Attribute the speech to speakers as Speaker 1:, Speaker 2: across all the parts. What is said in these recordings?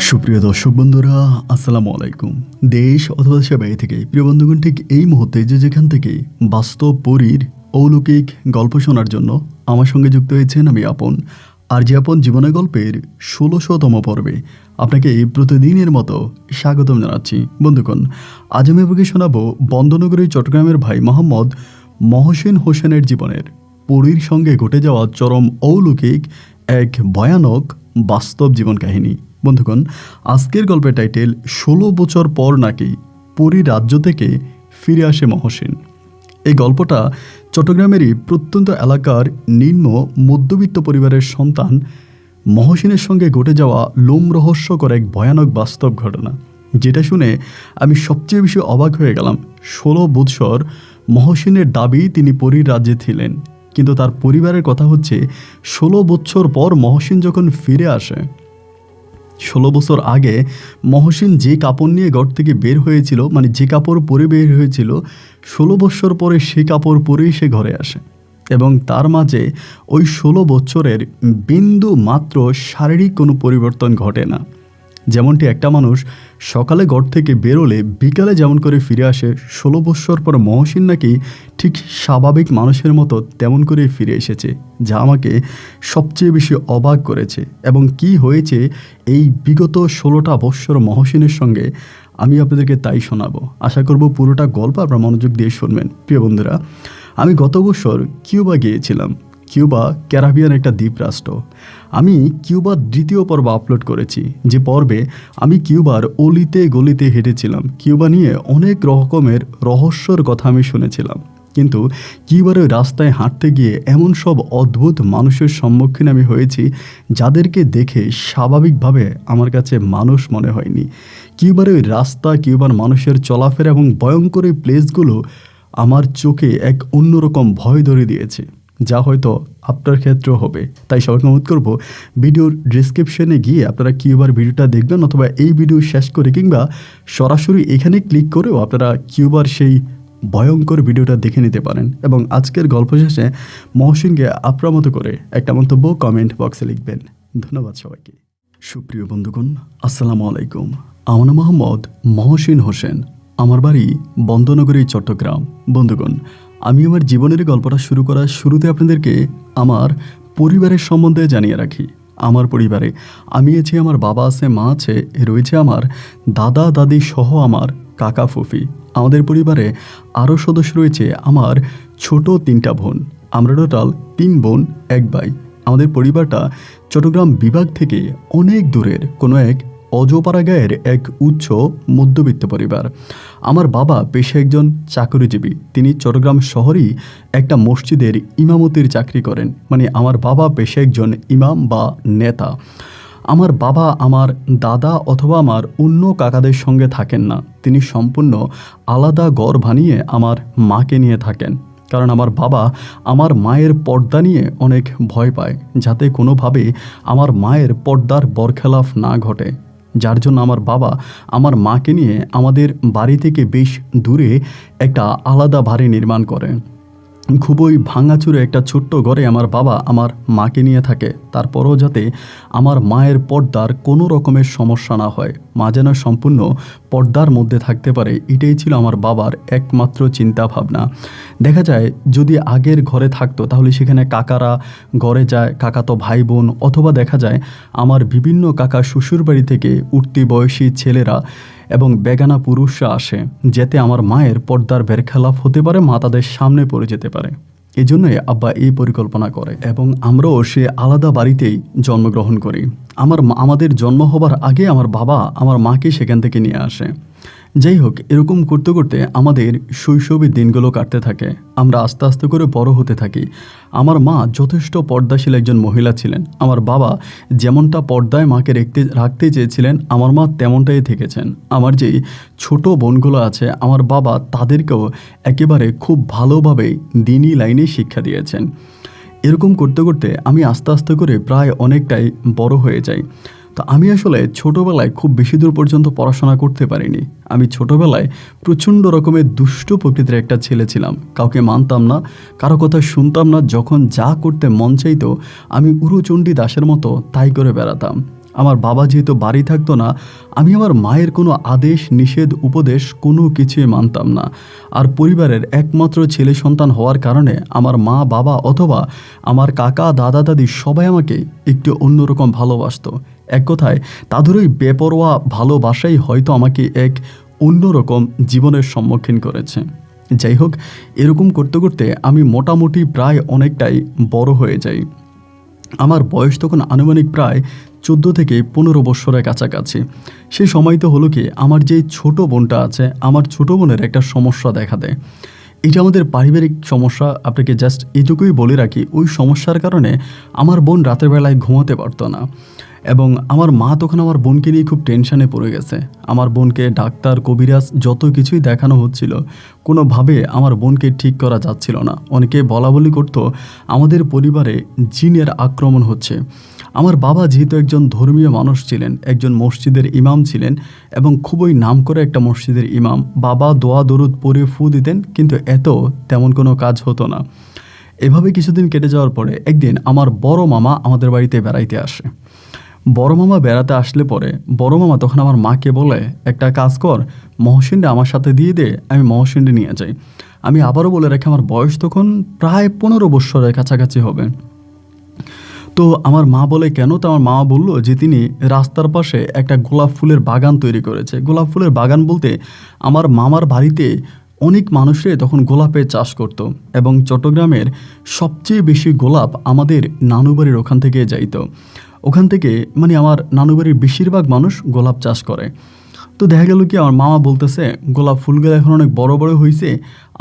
Speaker 1: সুপ্রিয় দর্শক বন্ধুরা, আসসালামু আলাইকুম। দেশ অথবা দেশের বাইরে থেকে প্রিয় বন্ধুগণ, ঠিক এই মুহূর্তে যেখান থেকে বাস্তব পরীর অলৌকিক গল্প শোনার জন্য আমার সঙ্গে যুক্ত হয়েছেন আমি আপন। আর যে আপন জীবনের গল্পের ১৬০০তম পর্বে আপনাকে প্রতিদিনের মতো স্বাগতম জানাচ্ছি। বন্ধুগণ, আজ আমি আপনাকে শোনাবো বন্দনগরী চট্টগ্রামের ভাই মোহাম্মদ মহসিন হোসেনের জীবনের পরীর সঙ্গে ঘটে যাওয়া চরম অলৌকিক এক ভয়ানক বাস্তব জীবন কাহিনী। বন্ধুগণ, আজকের গল্পের টাইটেল ১৬ বছর পর নাকি পুরী রাজ্য থেকে ফিরে আসে মহসিন। এই গল্পটা চট্টগ্রামেরই প্রত্যন্ত এলাকার নিম্ন মধ্যবিত্ত পরিবারের সন্তান মহসিনের সঙ্গে ঘটে যাওয়া লোমরহস্যকর এক ভয়ানক বাস্তব ঘটনা, যেটা শুনে আমি সবচেয়ে বেশি অবাক হয়ে গেলাম। ১৬ বৎসর মহসিনের দাবি তিনি পুরীর রাজ্যে ছিলেন, কিন্তু তার পরিবারের কথা হচ্ছে ১৬ বছর পর মহসিন যখন ফিরে আসে। ১৬ বছর আগে মহসিন যে কাপড় নিয়ে ঘর থেকে বের হয়েছিল, মানে যে কাপড় পরে বের হয়েছিল, ১৬ বছর পরে সেই কাপড় পরেই সে ঘরে আসে। এবং তার মাঝে ওই ১৬ বছরের বিন্দু মাত্র শারীরিক কোনো পরিবর্তন ঘটে না। যেমনটি একটা মানুষ সকালে ঘর থেকে বেরোলে বিকালে যেমন করে ফিরে আসে, ১৬ বছর পর মহসিন নাকি ঠিক স্বাভাবিক মানুষের মতো তেমন করে ফিরে এসেছে, যা আমাকে সবচেয়ে বেশি অবাক করেছে। এবং কি হয়েছে এই বিগত ১৬টা বৎসর মহসিনের সঙ্গে আমি আপনাদেরকে তাই শোনাবো। আশা করব পুরোটা গল্প আপনারা মনোযোগ দিয়ে শুনবেন। প্রিয় বন্ধুরা, আমি গত বছর কিউবা গিয়েছিলাম। কিউবা ক্যারিবিয়ান একটা দ্বীপরাষ্ট্র। আমি কিউবার ২য় পর্ব আপলোড করেছি, যে পর্বে আমি কিউবার অলিতে গলিতে হেঁটেছিলাম। কিউবা নিয়ে অনেক রকমের রহস্যর কথা আমি শুনেছিলাম, কিন্তু কিউবার ওই রাস্তায় হাঁটতে গিয়ে এমন সব অদ্ভুত মানুষের সম্মুখীন আমি হয়েছি, যাদেরকে দেখে স্বাভাবিকভাবে আমার কাছে মানুষ মনে হয়নি। কিউবার ওই রাস্তা, কিউবার মানুষের চলাফেরা এবং ভয়ঙ্কর এই প্লেসগুলো আমার চোখে এক অন্যরকম ভয় ধরে দিয়েছে, যা হয়তো আপনার ক্ষেত্রেও হবে। তাই সবাইকে অনুরোধ করবো, ভিডিওর ডিসক্রিপশনে গিয়ে আপনারা কিউবার ভিডিওটা দেখবেন, অথবা এই ভিডিও শেষ করে কিংবা সরাসরি এখানে ক্লিক করেও আপনারা কিউবার সেই ভয়ঙ্কর ভিডিওটা দেখে নিতে পারেন। এবং আজকের গল্প শেষে মহসিনকে আপনার মতো করে একটা মন্তব্য কমেন্ট বক্সে লিখবেন। ধন্যবাদ সবাইকে। সুপ্রিয় বন্ধুগণ, আসসালামু আলাইকুম। আমার নাম মোহাম্মদ মহসিন হোসেন। আমার বাড়ি বন্দনগরী চট্টগ্রাম। বন্ধুগণ, আমি আমার জীবনের গল্পটা শুরু করার শুরুতে আপনাদেরকে আমার পরিবারের সম্বন্ধে জানিয়ে রাখি। আমার পরিবারে আমি আছি, আমার বাবা আছে, মা আছে, রয়েছে আমার দাদা দাদি সহ আমার কাকা ফুফি। আমাদের পরিবারে আরও সদস্য রয়েছে আমার ছোট 3টা বোন। আমরা টোটাল 3 বোন 1 ভাই। আমাদের পরিবারটা চট্টগ্রাম বিভাগ থেকে অনেক দূরের কোনো এক অজপাড়া গায়ের এক উচ্চ মধ্যবিত্ত পরিবার। আমার বাবা পেশায় একজন চাকরিজীবী। তিনি চট্টগ্রাম শহরেই একটা মসজিদের ইমামতির চাকরি করেন। মানে আমার বাবা পেশায় একজন ইমাম বা নেতা। আমার বাবা আমার দাদা অথবা আমার অন্য কাকাদের সঙ্গে থাকেন না। তিনি সম্পূর্ণ আলাদা ঘর বানিয়ে আমার মাকে নিয়ে থাকেন, কারণ আমার বাবা আমার মায়ের পর্দা নিয়ে অনেক ভয় পায়, যাতে কোনোভাবে আমার মায়ের পর্দার বরখেলাফ না ঘটে। যার জন্য আমার বাবা আমার মাকে নিয়ে আমাদের বাড়ি থেকে বেশ দূরে একটা আলাদা বাড়ি নির্মাণ করে। খুবই ভাঙাচুরে একটা ছোট্ট ঘরে আমার বাবা আমার মাকে নিয়ে থাকে, তারপরও যাতে আমার মায়ের পর্দার কোনো রকমের সমস্যা না হয়, মা যেন সম্পূর্ণ পর্দার মধ্যে থাকতে পারে। এটাই ছিল আমার বাবার একমাত্র চিন্তা ভাবনা। দেখা যায় যদি আগের ঘরে থাকতো তাহলে সেখানে কাকারা ঘরে যায়, কাকাতো ভাই বোন, অথবা দেখা যায় আমার বিভিন্ন কাকা শ্বশুর বাড়ি থেকে উঠতি বয়সী ছেলেরা এবং বেগানা পুরুষরা আসে, যাতে আমার মায়ের পর্দার বেরখেলাফ হতে পারে, মা তাদের সামনে পড়ে যেতে পারে। এই জন্যই আব্বা এই পরিকল্পনা করে এবং আমরাও সে আলাদা বাড়িতেই জন্মগ্রহণ করি। আমাদের জন্ম হবার আগে আমার বাবা আমার মাকে সেখান থেকে নিয়ে আসে। যাই হোক, এরকম করতে করতে আমাদের শৈশবের দিনগুলো কাটতে থাকে। আমরা আস্তে আস্তে করে বড় হতে থাকি। আমার মা যথেষ্ট পর্দাশীল একজন মহিলা ছিলেন। আমার বাবা যেমনটা পর্দায় মাকে রাখতে চেয়েছিলেন, আমার মা তেমনটাই থেকেছেন। আমার যেই ছোট বোনগুলো আছে, আমার বাবা তাদেরকেও একেবারে খুব ভালোভাবে দিনী লাইনে শিক্ষা দিয়েছেন। এরকম করতে করতে আমি আস্তে আস্তে করে প্রায় অনেকটাই বড় হয়ে যাই। তো আমি আসলে ছোটোবেলায় খুব বেশি দূর পর্যন্ত পড়াশোনা করতে পারিনি। আমি ছোটোবেলায় প্রচণ্ড রকমের দুষ্ট প্রকৃতির একটা ছেলে ছিলাম। কাউকে মানতাম না, কারো কথা শুনতাম না। যখন যা করতে মন চাইতো আমি উরুচণ্ডী দাসের মতো তাই করে বেড়াতাম। আমার বাবা যেহেতু বাড়ি থাকতো না, আমি আমার মায়ের কোনো আদেশ নিষেধ উপদেশ কোনো কিছুই মানতাম না। আর পরিবারের একমাত্র ছেলে সন্তান হওয়ার কারণে আমার মা বাবা অথবা আমার কাকা দাদা দাদি সবাই আমাকে একটু অন্যরকম ভালোবাসতো। এক কথায় তাদের ওই বেপরোয়া ভালোবাসাই হয়তো আমাকে এক অন্যরকম জীবনের সম্মুখীন করেছে। যাই হোক, এরকম করতে করতে আমি মোটামুটি প্রায় অনেকটাই বড় হয়ে যাই। আমার বয়স তখন আনুমানিক প্রায় 14 থেকে 15 বছরের কাছাকাছি। সেই সময় তো হলো কি, আমার যে ছোট বোনটা আছে, আমার ছোট বোনের একটা সমস্যা দেখা দেয়। এটা আমাদের পারিবারিক সমস্যা। আপনাকে জাস্ট এটুকুই বলে রাখি, ওই সমস্যার কারণে আমার বোন রাতের বেলায় ঘুমাতে পারতো না, এবং আমার মা তখন আমার বোনকে নিয়ে খুব টেনশানে পড়ে গেছে। আমার বোনকে ডাক্তার কবিরাজ যত কিছুই দেখানো হচ্ছিল, কোনোভাবে আমার বোনকে ঠিক করা যাচ্ছিল না। অনেকে বলা বলি করতো আমাদের পরিবারে জিনের আক্রমণ হচ্ছে। আমার বাবা যেহেতু একজন ধর্মীয় মানুষ ছিলেন, একজন মসজিদের ইমাম ছিলেন এবং খুবই নামকরা একটা মসজিদের ইমাম, বাবা দোয়া দরুদ পড়ে ফু দিতেন, কিন্তু তেমন কোনো কাজ হতো না। এভাবে কিছুদিন কেটে যাওয়ার পরে একদিন আমার বড় মামা আমাদের বাড়িতে বেড়াইতে আসে। বড় মামা বেড়াতে আসলে পরে বড় মামা তখন আমার মাকে বলে, একটা কাজ কর, মহসিনটা আমার সাথে দিয়ে দে, আমি মহসিনটা নিয়ে যাই। আমি আবারও বলে রাখি, আমার বয়স তখন প্রায় 15 বৎসরের কাছাকাছি হবে। তো আমার মা বলে, কেন? তো আমার মা বলল যে তিনি রাস্তার পাশে একটা গোলাপ ফুলের বাগান তৈরি করেছে। গোলাপ ফুলের বাগান বলতে আমার মামার বাড়িতে অনেক মানুষে তখন গোলাপের চাষ করত, এবং চট্টগ্রামের সবচেয়ে বেশি গোলাপ আমাদের নানুবাড়ির ওখান থেকে যাইতো। ওখান থেকে মানে আমার নানুবাড়ির বেশিরভাগ মানুষ গোলাপ চাষ করে। তো দেখা গেল কি, আমার মামা বলতেছে গোলাপ ফুলগুলো এখন অনেক বড় বড় হয়েছে,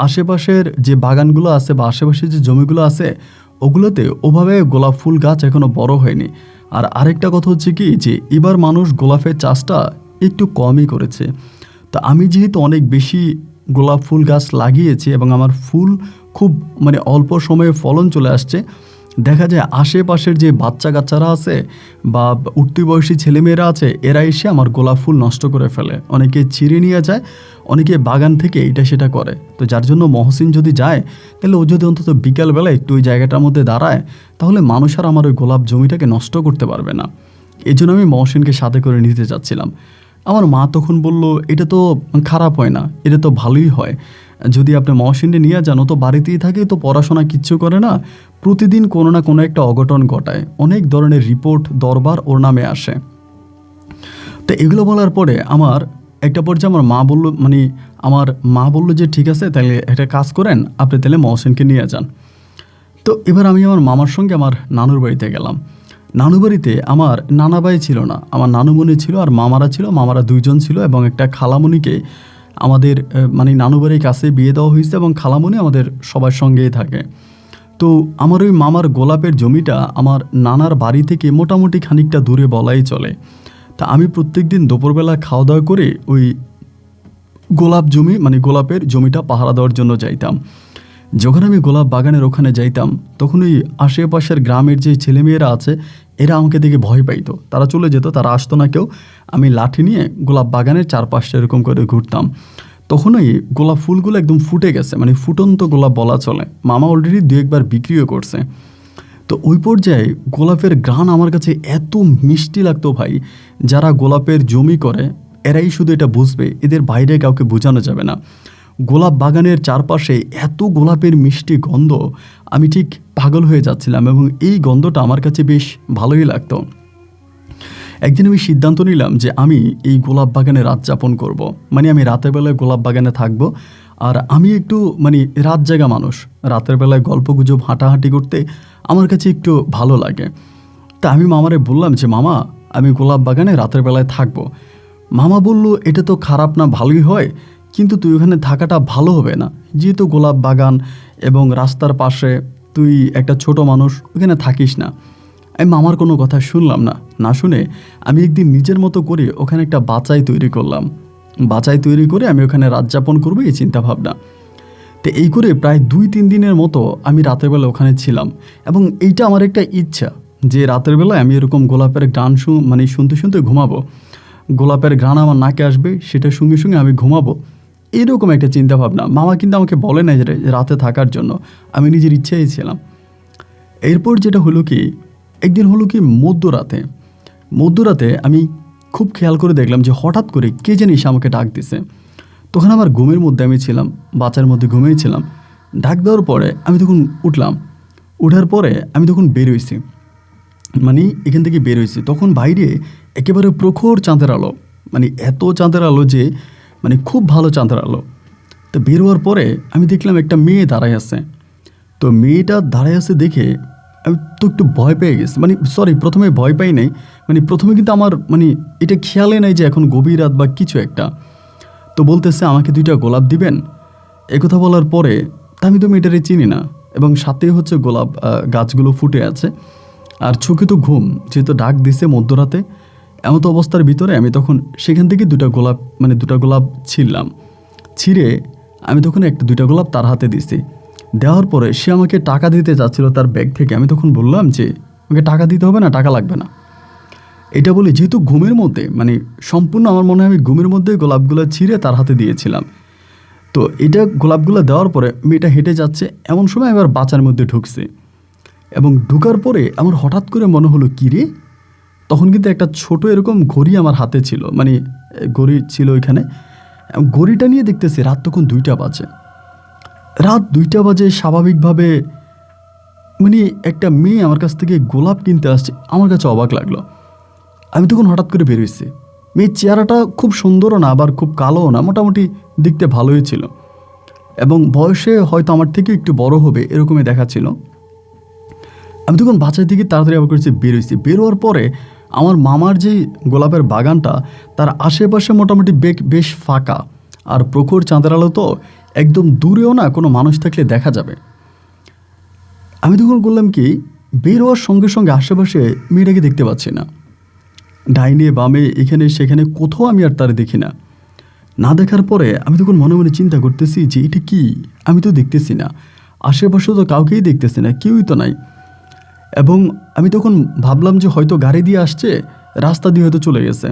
Speaker 1: আশেপাশের যে বাগানগুলো আছে বা আশেপাশের যে জমিগুলো আছে ওগুলোতে ওভাবে গোলাপ ফুল গাছ এখনও বড় হয়নি। আর আরেকটা কথা হচ্ছে কি, যে এবার মানুষ গোলাপের চাষটা একটু কমই করেছে। তো আমি যেহেতু অনেক বেশি গোলাপ ফুল গাছ লাগিয়েছি এবং আমার ফুল খুব মানে অল্প সময়ে ফলন চলে আসছে, দেখা যায় আশেপাশের যে বাচ্চা কাচ্চারা আছে বা উঠতি বয়সী ছেলেমেয়েরা আছে, এরা এসে আমার গোলাপ ফুল নষ্ট করে ফেলে। অনেকে ছিঁড়ে নিয়ে যায়, অনেকে বাগান থেকে এটা সেটা করে। তো যার জন্য মহসিন যদি যায়, তাহলে ও যদি অন্তত বিকালবেলা একটু ওই জায়গাটার মধ্যে দাঁড়ায়, তাহলে মানুষ আর আমার ওই গোলাপ জমিটাকে নষ্ট করতে পারবে না। এই জন্য আমি মহসিনকে সাথে করে নিতে চাচ্ছিলাম। আমার মা তখন বলল, এটা তো খারাপ হয় না, এটা তো ভালোই হয়। যদি আপনি মহসিনকে নিয়ে যান, ও তো বাড়িতেই থাকে, তো পড়াশোনা কিচ্ছু করে না, প্রতিদিন কোনো না কোনো একটা অঘটন ঘটায়, অনেক ধরনের রিপোর্ট দরবার ওর নামে আসে। তো এগুলো বলার পরে আমার একটা পর্যায়ে আমার মা বলল যে ঠিক আছে, তাহলে একটা কাজ করেন, আপনি তাহলে মহসিনকে নিয়ে যান। তো এবার আমি আমার মামার সঙ্গে আমার নানুর বাড়িতে গেলাম। নানু বাড়িতে আমার নানা ভাই ছিল না, আমার নানুমণি ছিল আর মামারা ছিল। মামারা 2 জন ছিল এবং একটা খালামণিকে আমাদের নানু বাড়ির কাছে বিয়ে দেওয়া হয়েছে, এবং খালামণি আমাদের সবার সঙ্গেই থাকে। তো আমার ওই মামার গোলাপের জমিটা আমার নানার বাড়ি থেকে মোটামুটি খানিকটা দূরে বলাই চলে। তা আমি প্রত্যেকদিন দুপুরবেলা খাওয়া দাওয়া করে ওই গোলাপের জমিটা পাহারা দেওয়ার জন্য যাইতাম। যখন আমি গোলাপ বাগানের ওখানে যাইতাম, তখন ওই আশেপাশের গ্রামের যে ছেলেমেয়েরা আছে, এরা আমাকে দেখে ভয় পাইতো, তারা চলে যেত, তারা আসতো না কেউ। আমি লাঠি নিয়ে গোলাপ বাগানের চারপাশটা এরকম করে ঘুরতাম। তখন ওই গোলাপ ফুলগুলো একদম ফুটে গেছে, ফুটন্ত গোলাপ বলা চলে। মামা অলরেডি 2-1 বার বিক্রিও করছে। তো ওই পর্যায়ে গোলাপের ঘ্রাণ আমার কাছে এত মিষ্টি লাগতো ভাই, যারা গোলাপের জমি করে এরাই শুধু এটা বুঝবে, এদের বাইরে কাউকে বোঝানো যাবে না। গোলাপ বাগানের চারপাশে এত গোলাপের মিষ্টি গন্ধ, আমি ঠিক পাগল হয়ে যাচ্ছিলাম, এবং এই গন্ধটা আমার কাছে বেশ ভালোই লাগতো। একদিন আমি সিদ্ধান্ত নিলাম যে আমি এই গোলাপ বাগানে রাত যাপন করব। আমি রাতের বেলায় গোলাপ বাগানে থাকব। আর আমি একটু রাত জাগা মানুষ, রাতের বেলায় গল্পগুজব হাঁটাহাঁটি করতে আমার কাছে একটু ভালো লাগে। তা আমি মামারে বললাম যে মামা, আমি গোলাপ বাগানে রাতের বেলায় থাকব। মামা বলল, এটা তো খারাপ না, ভালোই হয়, কিন্তু তুই ওখানে থাকাটা ভালো হবে না, যেহেতু গোলাপ বাগান এবং রাস্তার পাশে, তুই একটা ছোট মানুষ, ওখানে থাকিস না। আমি মামার কোনো কথা শুনলাম না। না শুনে আমি একদিন নিজের মতো করে ওখানে একটা বাচাই তৈরি করলাম। বাচাই তৈরি করে আমি ওখানে রাত যাপন করবো, এই চিন্তাভাবনা। তো এই করে প্রায় 2-3 দিনের মতো আমি রাতের বেলা ওখানে ছিলাম, এবং এইটা আমার একটা ইচ্ছা যে রাতের বেলায় আমি এরকম গোলাপের গান শুনতে শুনতে ঘুমাবো, গোলাপের গান আমার নাকে আসবে, সেটার সঙ্গে সঙ্গে আমি ঘুমাবো, এরকম একটা চিন্তাভাবনা। মামা কিন্তু আমাকে বলে না যে রাতে থাকার জন্য, আমি নিজের ইচ্ছেই ছিলাম। এরপর যেটা হলো কি, একদিন হলো কি মধ্যরাতে আমি খুব খেয়াল করে দেখলাম যে হঠাৎ করে কে জানি এসে আমাকে ডাক দিছে। তখন আমার ঘুমের মধ্যে আমি ছিলাম, বাচ্চার মধ্যে ঘুমিয়েছিলাম। ডাক দেওয়ার পরে আমি তখন উঠলাম। উঠার পরে আমি তখন বের হয়েছি, মানে এখান থেকে বের হয়েছি। তখন বাইরে একেবারে প্রখর চাঁদের আলো, মানে এত চাঁদের আলো যে মানে খুব ভালো চাঁদের আলো। তো বের হওয়ার পরে আমি দেখলাম একটা মেয়ে দাঁড়ায় আছে। তো মেয়েটা দাঁড়ায় আছে দেখে আমি তো একটু ভয় পেয়ে গেছি, মানে সরি প্রথমে ভয় পাই নাই, মানে প্রথমে কিন্তু আমার মানে এটা খেয়ালে নাই যে এখন গভীর রাত বা কিছু একটা। তো বলতেছে আমাকে 2টা গোলাপ দিবেন। একথা বলার পরে আমি তো মেয়েটারে চিনি না, এবং সাথে হচ্ছে গোলাপ গাছগুলো ফুটে আছে। আর চোখে তো ঘুম, যেহেতু ডাক দিছে মধ্যরাতে, এমত অবস্থার ভিতরে আমি তখন সেখান থেকে 2টা গোলাপ, মানে 2টা গোলাপ ছিঁড়লাম। ছিঁড়ে আমি তখন 2টা গোলাপ তার হাতে দিছি। দেওয়ার পরে সে আমাকে টাকা দিতে যাচ্ছিল তার ব্যাগ থেকে। আমি তখন বললাম যে আমাকে টাকা দিতে হবে না, টাকা লাগবে না। এটা বলে যেহেতু ঘুমের মধ্যে, মানে সম্পূর্ণ আমার মনে হয় আমি ঘুমের মধ্যে গোলাপগুলো ছিঁড়ে তার হাতে দিয়েছিলাম। তো এটা গোলাপগুলো দেওয়ার পরে মেয়েটা হেঁটে যাচ্ছে, এমন সময় এবার বাচ্চার মধ্যে ঢুকছে। এবং ঢুকার পরে আমার হঠাৎ করে মনে হলো কী রে, তখন কিন্তু একটা ছোট এরকম ঘড়ি আমার হাতে ছিল, মানে ঘড়ি ছিল ওইখানে। ঘড়িটা নিয়ে দেখতেছি রাত তখন 2টা বাজে। রাত 2টা বাজে স্বাভাবিকভাবে মানে একটা মেয়ে আমার কাছ থেকে গোলাপ কিনতে আসছে, আমার কাছে অবাক লাগলো। আমি তখন হঠাৎ করে বেরোইছি। মেয়ের চেহারাটা খুব সুন্দরও না, আবার খুব কালোও না, মোটামুটি দেখতে ভালোই ছিল, এবং বয়সে হয়তো আমার থেকে একটু বড় হবে এরকমই দেখাচ্ছিল। আমি তখন বাচ্চার দিকে তাড়াতাড়ি আবার করেছি, বেরোইছি। বেরোয়ার পরে আমার মামার যে গোলাপের বাগানটা, তার আশেপাশে মোটামুটি বেশ ফাঁকা, আর প্রখর চাঁদের আলো, তো একদম দূরেও না কোনো মানুষ থাকলে দেখা যাবে। আমি তখন বললাম কি, বের হওয়ার সঙ্গে সঙ্গে আশেপাশে মেয়েটাকে দেখতে পাচ্ছি না। ডাইনে বামে এখানে সেখানে কোথাও আমি আর তার দেখি না। না দেখার পরে আমি তখন মনে মনে চিন্তা করতেছি যে এটা কি, আমি তো দেখতেছি না, আশেপাশে তো কাউকেই দেখতেছি না, কেউই তো নাই। এবং আমি তখন ভাবলাম যে হয়তো গাড়ি দিয়ে আসছে, রাস্তা দিয়ে হয়তো চলে গেছে।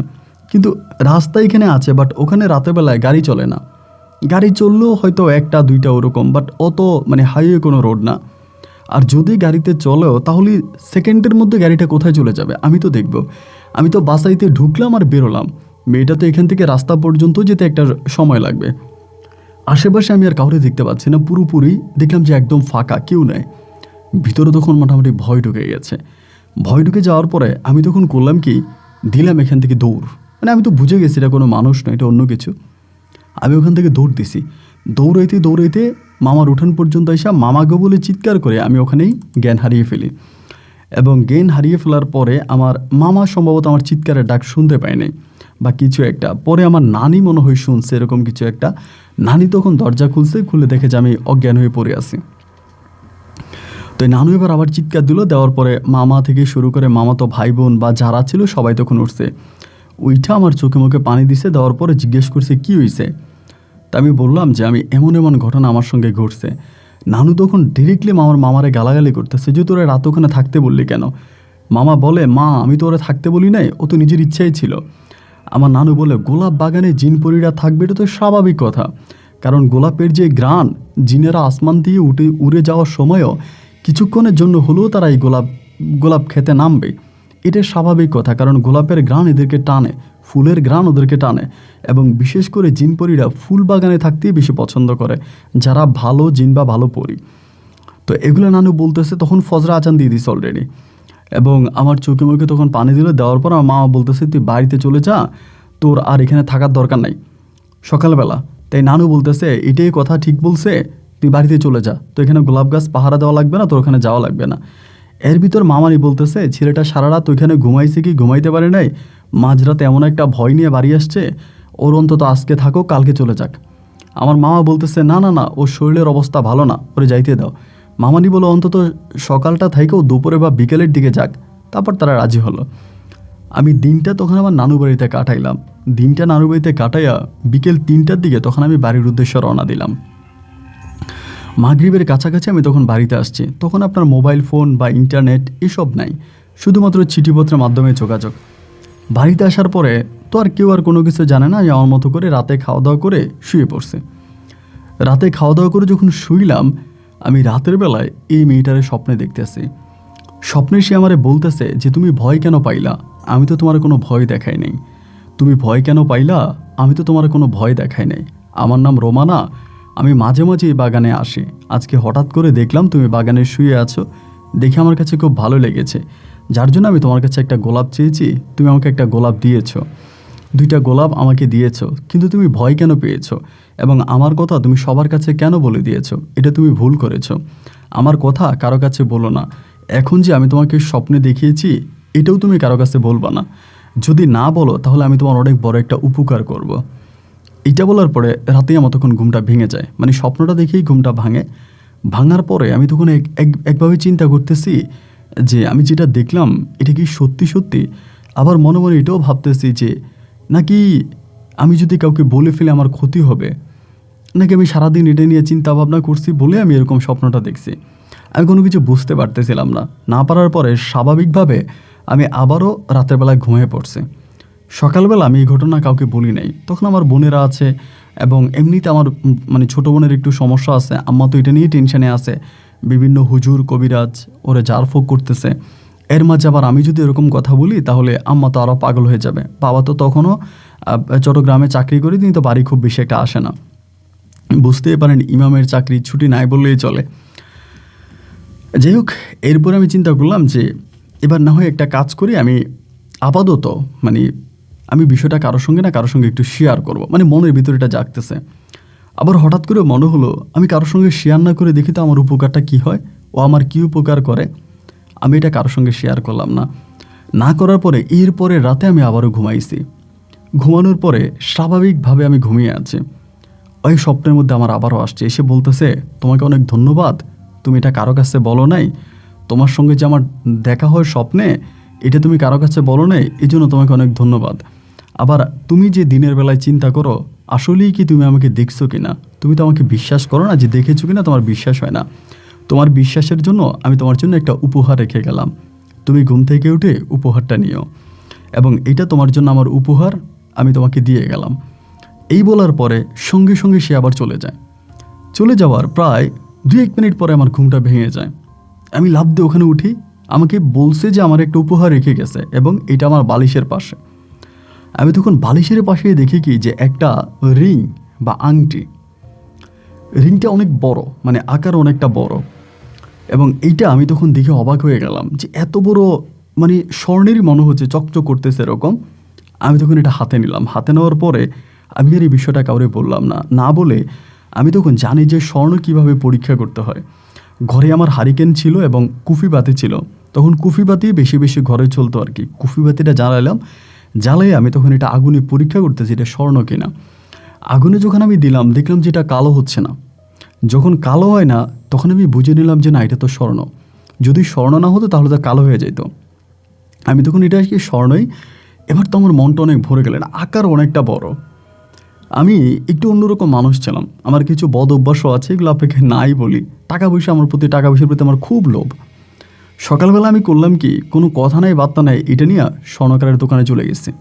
Speaker 1: কিন্তু রাস্তা এখানে আছে, বাট ওখানে রাতের বেলায় গাড়ি চলে না। গাড়ি চললেও হয়তো 1টা 2টা ওরকম, বাট অত মানে হাইওয়ে কোনো রোড না। আর যদি গাড়িতে চলেও তাহলে সেকেন্ডের মধ্যে গাড়িটা কোথায় চলে যাবে আমি তো দেখব। আমি তো বাসাইতে ঢুকলাম আর বেরোলাম, মেয়েটা তো এখান থেকে রাস্তা পর্যন্ত যেতে একটা সময় লাগবে। আশেপাশে আমি আর কাউরে দেখতে পাচ্ছি না, পুরোপুরি দেখলাম যে একদম ফাঁকা, কেউ নেই। ভিতরে তখন মোটামুটি ভয় ঢুকে গেছে। ভয় ঢুকে যাওয়ার পরে আমি তখন করলাম কি, দিলাম এখান থেকে দৌড়। মানে আমি তো বুঝে গেছি এটা কোনো মানুষ নয়, এটা অন্য কিছু। আমি ওখান থেকে দৌড় দিছি। দৌড়াইতে দৌড়াইতে মামার উঠান পর্যন্ত এসে মামাকে বলে চিৎকার করে আমি ওখানেই জ্ঞান হারিয়ে ফেলি। এবং জ্ঞান হারিয়ে ফেলার পরে আমার মামা সম্ভবত আমার চিৎকারের ডাক শুনতে পায়নি বা কিছু একটা। পরে আমার নানি মনে হয় শুনছে এরকম কিছু একটা। নানি তখন দরজা খুলছে, খুলে দেখে যে আমি অজ্ঞান হয়ে পড়ে আছি। তো নানু এবার আবার চিৎকার দিল। দেওয়ার পরে মামা থেকে শুরু করে মামাতো ভাই বোন বা যারা ছিল সবাই তখন উঠছে। ওইটা আমার চোখে মুখে পানি দিছে। দেওয়ার পরে জিজ্ঞেস করছে কী হয়েছে। তা আমি বললাম যে আমি এমন এমন ঘটনা আমার সঙ্গে ঘটছে। নানু তখন ডিরেক্টলি মামারে গালাগালি করতেছে যে তোরা রাত ওখানে থাকতে বললি কেন। মামা বলে মা আমি তো ওরা থাকতে বলি নাই, ও তো নিজের ইচ্ছাই ছিল। আমার নানু বলে গোলাপ বাগানে জিনপরিরা থাকবে, এটা তো স্বাভাবিক কথা, কারণ গোলাপের যে ঘ্রাণ, জিনেরা আসমান দিয়ে উড়ে যাওয়ার সময়ও কিছুক্ষণের জন্য হলেও তারা এই গোলাপ খেতে নামবে। এটা স্বাভাবিক কথা, কারণ গোলাপের ঘ্রাণ এদেরকে টানে, ফুলের ঘ্রাণ ওদেরকে টানে, এবং বিশেষ করে জিনপরিরা ফুল বাগানে থাকতেই বেশি পছন্দ করে, যারা ভালো জিন বা ভালো পরি। তো এগুলো নানু বলতেছে। তখন ফজরা আজান দিয়ে দিস অলরেডি, এবং আমার চোখে মুখে তখন পানি দিল। দেওয়ার পর আমার মামা বলতেছে তুই বাড়িতে চলে যা, তোর আর এখানে থাকার দরকার নাই সকালবেলা। তাই নানু বলতেছে এটাই কথা, ঠিক বলছে, তুই বাড়িতে চলে যা, তো এখানে গোলাপ গাছ পাহারা দেওয়া লাগবে না, তোর ওখানে যাওয়া লাগবে না। এর ভিতর মামানি বলতেছে ছেলেটা সারা রাত ওইখানে ঘুমাইছে কি ঘুমাইতে পারে নাই, মাঝরাতে এমন একটা ভয় নিয়ে বাড়ি আসছে, ওর অন্তত আজকে থাকো, কালকে চলে যাক। আমার মামা বলতেছে না না না, ওর শরীরের অবস্থা ভালো না, ওরে যাইতে দাও। মামানি বলো অন্তত সকালটা থেকেও দুপুরে বা বিকেলের দিকে যাক। তারপর তারা রাজি হলো। আমি দিনটা তখন আমার নানু বাড়িতে কাটাইলাম। দিনটা নানু বাড়িতে কাটাইয়া বিকেল 3টার দিকে তখন আমি বাড়ির উদ্দেশ্যে রওনা দিলাম। মাগরিবের কাছাকাছি আমি তখন বাড়িতে আসছি। তখন আপনার মোবাইল ফোন বা ইন্টারনেট এসব নাই, শুধুমাত্র চিঠিপত্রের মাধ্যমে যোগাযোগ। বাড়িতে আসার পরে তো আর কেউ আর কোনো কিছু জানে না। আমি আমার মতো করে রাতে খাওয়া দাওয়া করে শুয়ে পড়ছি। রাতে খাওয়া দাওয়া করে যখন শুইলাম, আমি রাতের বেলায় এই মেয়েটারে স্বপ্নে দেখতেছি। স্বপ্নে সে আমারে বলতেছে যে তুমি ভয় কেন পাইলা, আমি তো তোমার কোনো ভয় দেখাই নাই। তুমি ভয় কেন পাইলা? আমি তো তোমার কোনো ভয় দেখাই নাই। আমার নাম রোমানা। আমি মাঝে মাঝে এই বাগানে আসি। আজকে হঠাৎ করে দেখলাম তুমি বাগানে শুয়ে আছো, দেখে আমার কাছে খুব ভালো লেগেছে, যার জন্য আমি তোমার কাছে একটা গোলাপ চেয়েছি। তুমি আমাকে একটা গোলাপ দিয়েছো, 2টা গোলাপ আমাকে দিয়েছো, কিন্তু তুমি ভয় কেন পেয়েছো? এবং আমার কথা তুমি সবার কাছে কেন বলে দিয়েছো? এটা তুমি ভুল করেছো। আমার কথা কারো কাছে বলো না। এখন যে আমি তোমাকে স্বপ্নে দেখিয়েছি, এটাও তুমি কারো কাছে বলবা না। যদি না বলো তাহলে আমি তোমার অনেক বড় একটা উপকার করব। এইটা বলার পরে রাতেই আমার তখন ঘুমটা ভেঙে যায়, মানে স্বপ্নটা দেখেই ঘুমটা ভাঙে। ভাঙার পরে আমি তখন একভাবে চিন্তা করতেছি যে আমি যেটা দেখলাম এটা কি সত্যি সত্যি। আবার মনে মনে এটাও ভাবতেছি যে নাকি আমি যদি কাউকে বলে ফেলে আমার ক্ষতি হবে, নাকি আমি সারাদিন এটা নিয়ে চিন্তা ভাবনা করছি বলে আমি এরকম স্বপ্নটা দেখছি। আমি কোনো কিছু বুঝতে পারতেছিলাম না। না পারার পরে স্বাভাবিকভাবে আমি আবারও রাতের বেলায় ঘুমিয়ে পড়ছি। সকালবেলা আমি এই ঘটনা কাউকে বলি নাই। তখন আমার বোনেরা আছে এবং এমনিতে আমার মানে ছোটো বোনের একটু সমস্যা আছে। আম্মা তো এটা নিয়ে টেনশনে আছে, বিভিন্ন হুজুর কবিরাজ ওরে জারফোক করতেছে। এর মাঝে আবার আমি যদি এরকম কথা বলি তাহলে আম্মা তো আরও পাগল হয়ে যাবে। বাবা তো তখনও চট্টগ্রামে চাকরি করে, তিনি তো বাড়ি খুব বেশি একটা আসে না। বুঝতেই পারেন ইমামের চাকরি, ছুটি নাই বললেই চলে। যাই হোক, এরপর আমি চিন্তা করলাম যে এবার না হয় একটা কাজ করি, আমি আপাতত মানে আমি বিষয়টা কারোর সঙ্গে একটু শেয়ার করব, মানে মনের ভিতরে এটা জাগতেছে। আবার হঠাৎ করে মনে হলো আমি কারোর সঙ্গে শেয়ার না করে দেখি তো আমার উপকারটা কী হয়, ও আমার কী উপকার করে। আমি এটা কারোর সঙ্গে শেয়ার করলাম না। না করার পরে এরপরে রাতে আমি আবারও ঘুমাইছি। ঘুমানোর পরে স্বাভাবিকভাবে আমি ঘুমিয়ে আছি। ওই স্বপ্নের মধ্যে আমার আবারও আসছে, এসে বলতেছে তোমাকে অনেক ধন্যবাদ, তুমি এটা কারো কাছে বলো নাই। তোমার সঙ্গে যে আমার দেখা হয় স্বপ্নে, এটা তুমি কারো কাছে বলো নাই, এই জন্য তোমাকে অনেক ধন্যবাদ। আবার তুমি যে দিনের বেলায় চিন্তা করো, আসলেই কি তুমি আমাকে দেখছো কি না? তুমি তো আমাকে বিশ্বাস করো না যে দেখেছো কি না, তোমার বিশ্বাস হয় না। তোমার বিশ্বাসের জন্য আমি তোমার জন্য একটা উপহার রেখে গেলাম। তুমি ঘুম থেকে উঠে উপহারটা নিও, এবং এটা তোমার জন্য আমার উপহার, আমি তোমাকে দিয়ে গেলাম। এই বলার পরে সঙ্গে সঙ্গে সে আবার চলে যায়। চলে যাওয়ার প্রায় 2-1 মিনিট পরে আমার ঘুমটা ভেঙে যায়। আমি লাফ দিয়ে ওখানে উঠি। আমাকে বলছে যে আমার একটা উপহার রেখে গেছে এবং এটা আমার বালিশের পাশে। আমি তখন বালিশের পাশে দেখি কি যে একটা রিং বা আংটি। রিংটা অনেক বড়, মানে আকার অনেকটা বড়, এবং এইটা আমি তখন দেখে অবাক হয়ে গেলাম যে এত বড়, মানে স্বর্ণেরই মনে হচ্ছে, চকচক করতেছে এরকম। আমি তখন এটা হাতে নিলাম। হাতে নেওয়ার পরে আমি আর এই বিষয়টা কাউরে বললাম না। না বলে আমি তখন জানি যে স্বর্ণ কীভাবে পরীক্ষা করতে হয়। ঘরে আমার হারিকেন ছিল এবং কুফি বাতি ছিল। তখন কুফি বাতি বেশি বেশি ঘরে চলতো আর কি। কুফি বাতিটা জ্বালাইলাম, জ্বালাই আমি তখন এটা আগুনে পরীক্ষা করতেছি এটা স্বর্ণ কিনা। আগুনে যখন আমি দিলাম দেখলাম যে এটা কালো হচ্ছে না। যখন কালো হয় না তখন আমি বুঝে নিলাম যে না, এটা তো স্বর্ণ। যদি স্বর্ণ না হতো তাহলে তো কালো হয়ে যেত। আমি তখন এটা কি স্বর্ণই। এবার তো আমার মনটা অনেক ভরে গেল, আকার অনেকটা বড়। আমি একটু অন্যরকম মানুষ ছিলাম, আমার কিছু বদ অভ্যাসও আছে, এগুলো আপনাকে নাই বলি। টাকা পয়সার প্রতি আমার খুব লোভ। সকালবেলা আমি করলাম কি, কোনো কথা নাই বার্তা নাই, এটা নিয়ে স্বর্ণকারের দোকানে চলে গেছি।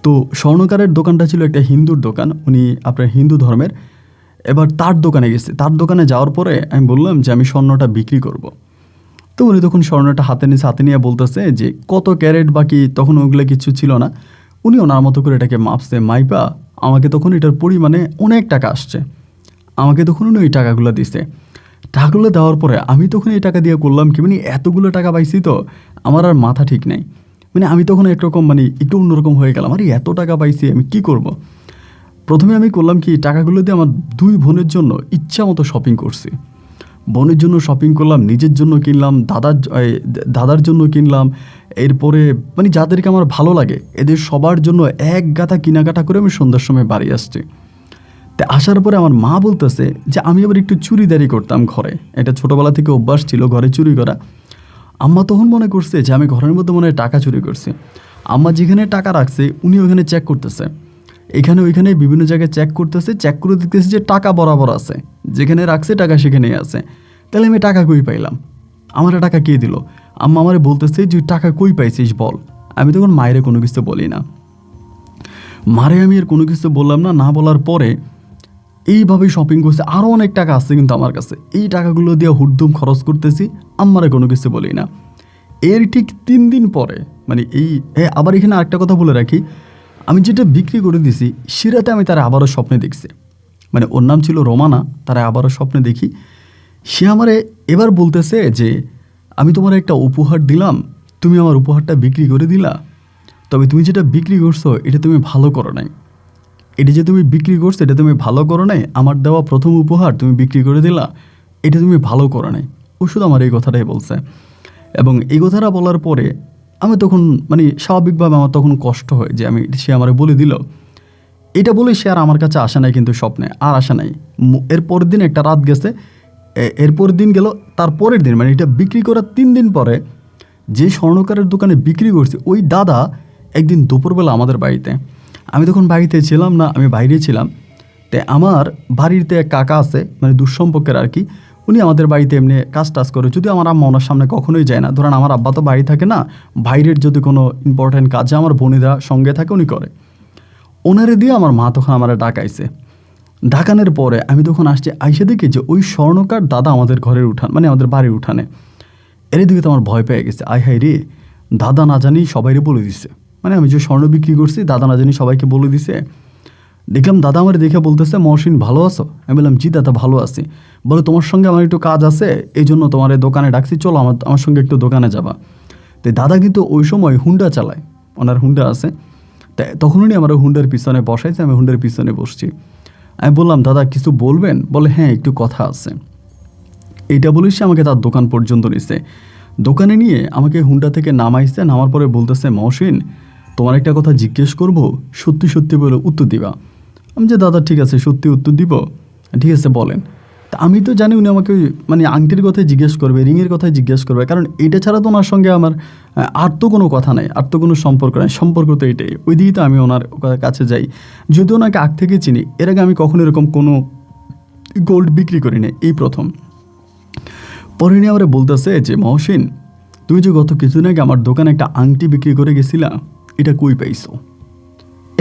Speaker 1: তো স্বর্ণকারের দোকানটা ছিল একটা হিন্দুর দোকান, উনি আপনার হিন্দু ধর্মের। এবার তার দোকানে গেছি। তার দোকানে যাওয়ার পরে আমি বললাম যে আমি স্বর্ণটা বিক্রি করব। তো উনি তখন স্বর্ণটা হাতে নিয়ে বলতেছে যে কত ক্যারেট বাকি, তখন ওগুলো কিছু ছিল না। উনি ওনার মতো করে এটাকে মাপছে, মাইপা আমাকে তখন এটার পরিমাণে অনেক টাকা আসছে। আমাকে তখন উনি ওই টাকাগুলো দিছে। টাকাগুলো দেওয়ার পরে আমি তখন এই টাকা দিয়ে করলাম কি, মানে এতগুলো টাকা পাইছি তো আমার আর মাথা ঠিক নাই। মানে আমি তখন একরকম মানে একটু অন্যরকম হয়ে গেলাম, আরে এত টাকা পাইছি আমি কি করব। প্রথমে আমি করলাম কি, টাকাগুলো দিয়ে আমার 2 বোনের জন্য ইচ্ছা মতো শপিং করছি। বোনের জন্য শপিং করলাম, নিজের জন্য কিনলাম, দাদার জন্য কিনলাম। এরপরে মানে যাদেরকে আমার ভালো লাগে এদের সবার জন্য এক গাদা কেনাকাটা করে আমি সন্ধ্যার সময় বাড়ি আসছি। তা আসার পরে আমার মা বলতেছে যে আমি আবার একটু চুরিদারি করতাম ঘরে, এটা ছোটোবেলা থেকে অভ্যাস ছিল ঘরে চুরি করা। আম্মা তখন মনে করছে যে আমি ঘরের মধ্যে মনে হয় টাকা চুরি করছি। আম্মা যেখানে টাকা রাখছে উনি ওখানে চেক করতেছে, এখানে ওইখানে বিভিন্ন জায়গায় চেক করতেছে। চেক করে দেখতেছে যে টাকা বরাবর আছে, যেখানে রাখছে টাকা সেখানেই আছে। তাহলে আমি টাকা কই পাইলাম? আমার টাকা কে দিল? আম্মা আমারে বলতেছে যে টাকা কই পাইছিস বল। আমি তখন মায়ের কোনো কিছু বলি না। মারে আমি আর কোনো কিছু বললাম না। না বলার পরে এইভাবেই শপিং করছে, আরও অনেক টাকা আছে কিন্তু আমার কাছে, এই টাকাগুলো দিয়ে হুড়দুম খরচ করতেছি, আম্মারে কোনো কিছু বলি না। এর ঠিক 3 দিন পরে মানে আবার এখানে আরেকটা কথা বলে রাখি, আমি যেটা বিক্রি করে দিছি সেটাতে আমি তারা আবারও স্বপ্নে দেখছি। মানে ওর নাম ছিল রোমানা, তারা আবারও স্বপ্নে দেখি। সে আমারে এবার বলতেছে যে আমি তোমার একটা উপহার দিলাম, তুমি আমার উপহারটা বিক্রি করে দিলা, তবে তুমি যেটা বিক্রি করছো এটা তুমি ভালো করো নাই। এটা যে তুমি বিক্রি করছো এটা তুমি ভালো করো নাই, আমার দেওয়া প্রথম উপহার তুমি বিক্রি করে দিলা, এটা তুমি ভালো করো নাই। ও শুধু আমার এই কথাটাই বলছে। এবং এই কথাটা বলার পরে আমি তখন মানে স্বাভাবিকভাবে আমার তখন কষ্ট হয় যে সে আমারে বলে দিল। এটা বলে সে আর আমার কাছে আসে নাই, কিন্তু স্বপ্নে আর আসে নাই। এর পরের দিন একটা রাত গেছে, এরপরের দিন গেল, তার পরের দিন মানে এটা বিক্রি করার 3 দিন পরে যে স্বর্ণকারের দোকানে বিক্রি করছে ওই দাদা একদিন দুপুরবেলা আমাদের বাড়িতে, আমি তখন বাড়িতে ছিলাম না, আমি বাইরে ছিলাম। তাই আমার বাড়িতে এক কাকা আছে, মানে দুঃসম্পর্কের আর কি, উনি আমাদের বাড়িতে এমনি কাজ টাজ করে, যদিও আমার আম্মা ওনার সামনে কখনোই যায় না। ধরেন আমার আব্বা তো বাড়ি থাকে না, বাইরের যদি কোনো ইম্পর্ট্যান্ট কাজে আমার বোনেরা সঙ্গে থাকে উনি করে। ওনারে দিয়ে আমার মা তখন আমার ডাকাইছে। ডাকানোর পরে আমি তখন আসছি, আইসে দেখি যে ওই স্বর্ণকার দাদা আমাদের ঘরের উঠান মানে আমাদের বাড়ির উঠানে। এর দিকে তো আমার ভয় পেয়ে গেছে, আয় হাই রে, দাদা না জানি সবাইরে বলে দিছে, মানে আমি যে স্বর্ণ বিক্রি করছি দাদা না জানি সবাইকে বলে দিছে। দেখলাম দাদা আমার দেখে বলতেছে, মহসিন ভালো আছো? আমি বললাম জি দাদা ভালো আছি। বলে তোমার সঙ্গে আমার একটু কাজ আছে, এই জন্য তোমার এই দোকানে ডাকছি, চলো আমার সঙ্গে একটু দোকানে যাবা। তো দাদা কিন্তু ওই সময় হুন্ডা চালায়, ওনার হুন্ডা আছে। তাই তখন উনি আমার হুন্ডার পিছনে বসাইছে, আমি হুন্ডার পিছনে বসছি। আমি বললাম দাদা কিছু বলবেন? বলে হ্যাঁ একটু কথা আছে। এইটা বলেই সে আমাকে তার দোকান পর্যন্ত নিছে। দোকানে নিয়ে আমাকে হুন্ডা থেকে নামাইছে, নামার পরে বলতেছে, মহসিন তোমার একটা কথা জিজ্ঞেস করব, সত্যি সত্যি বলে উত্তর দিবা। আমি যে দাদা ঠিক আছে সত্যি উত্তর দিব, ঠিক আছে বলেন। তা আমি তো জানি উনি আমাকে মানে আংটির কথাই জিজ্ঞেস করবে, রিংয়ের কথাই জিজ্ঞেস করবে, কারণ এটা ছাড়া তো ওনার সঙ্গে আমার আর তো কোনো কথা নাই, আর তো কোনো সম্পর্ক নাই, সম্পর্ক তো এটাই। ওই দিকেই তো আমি ওনার কাছে যাই, যদিও ওনাকে আগ থেকে চিনি, এর আগে আমি কখনো এরকম কোনো গোল্ড বিক্রি করি না, এই প্রথম। পরে নিয়ে আমরা বলতেছে যে মহসিন তুমি যে গত কিছুদিন আগে আমার দোকানে একটা আংটি বিক্রি করে গেছিলা, এটা কই পাইছো?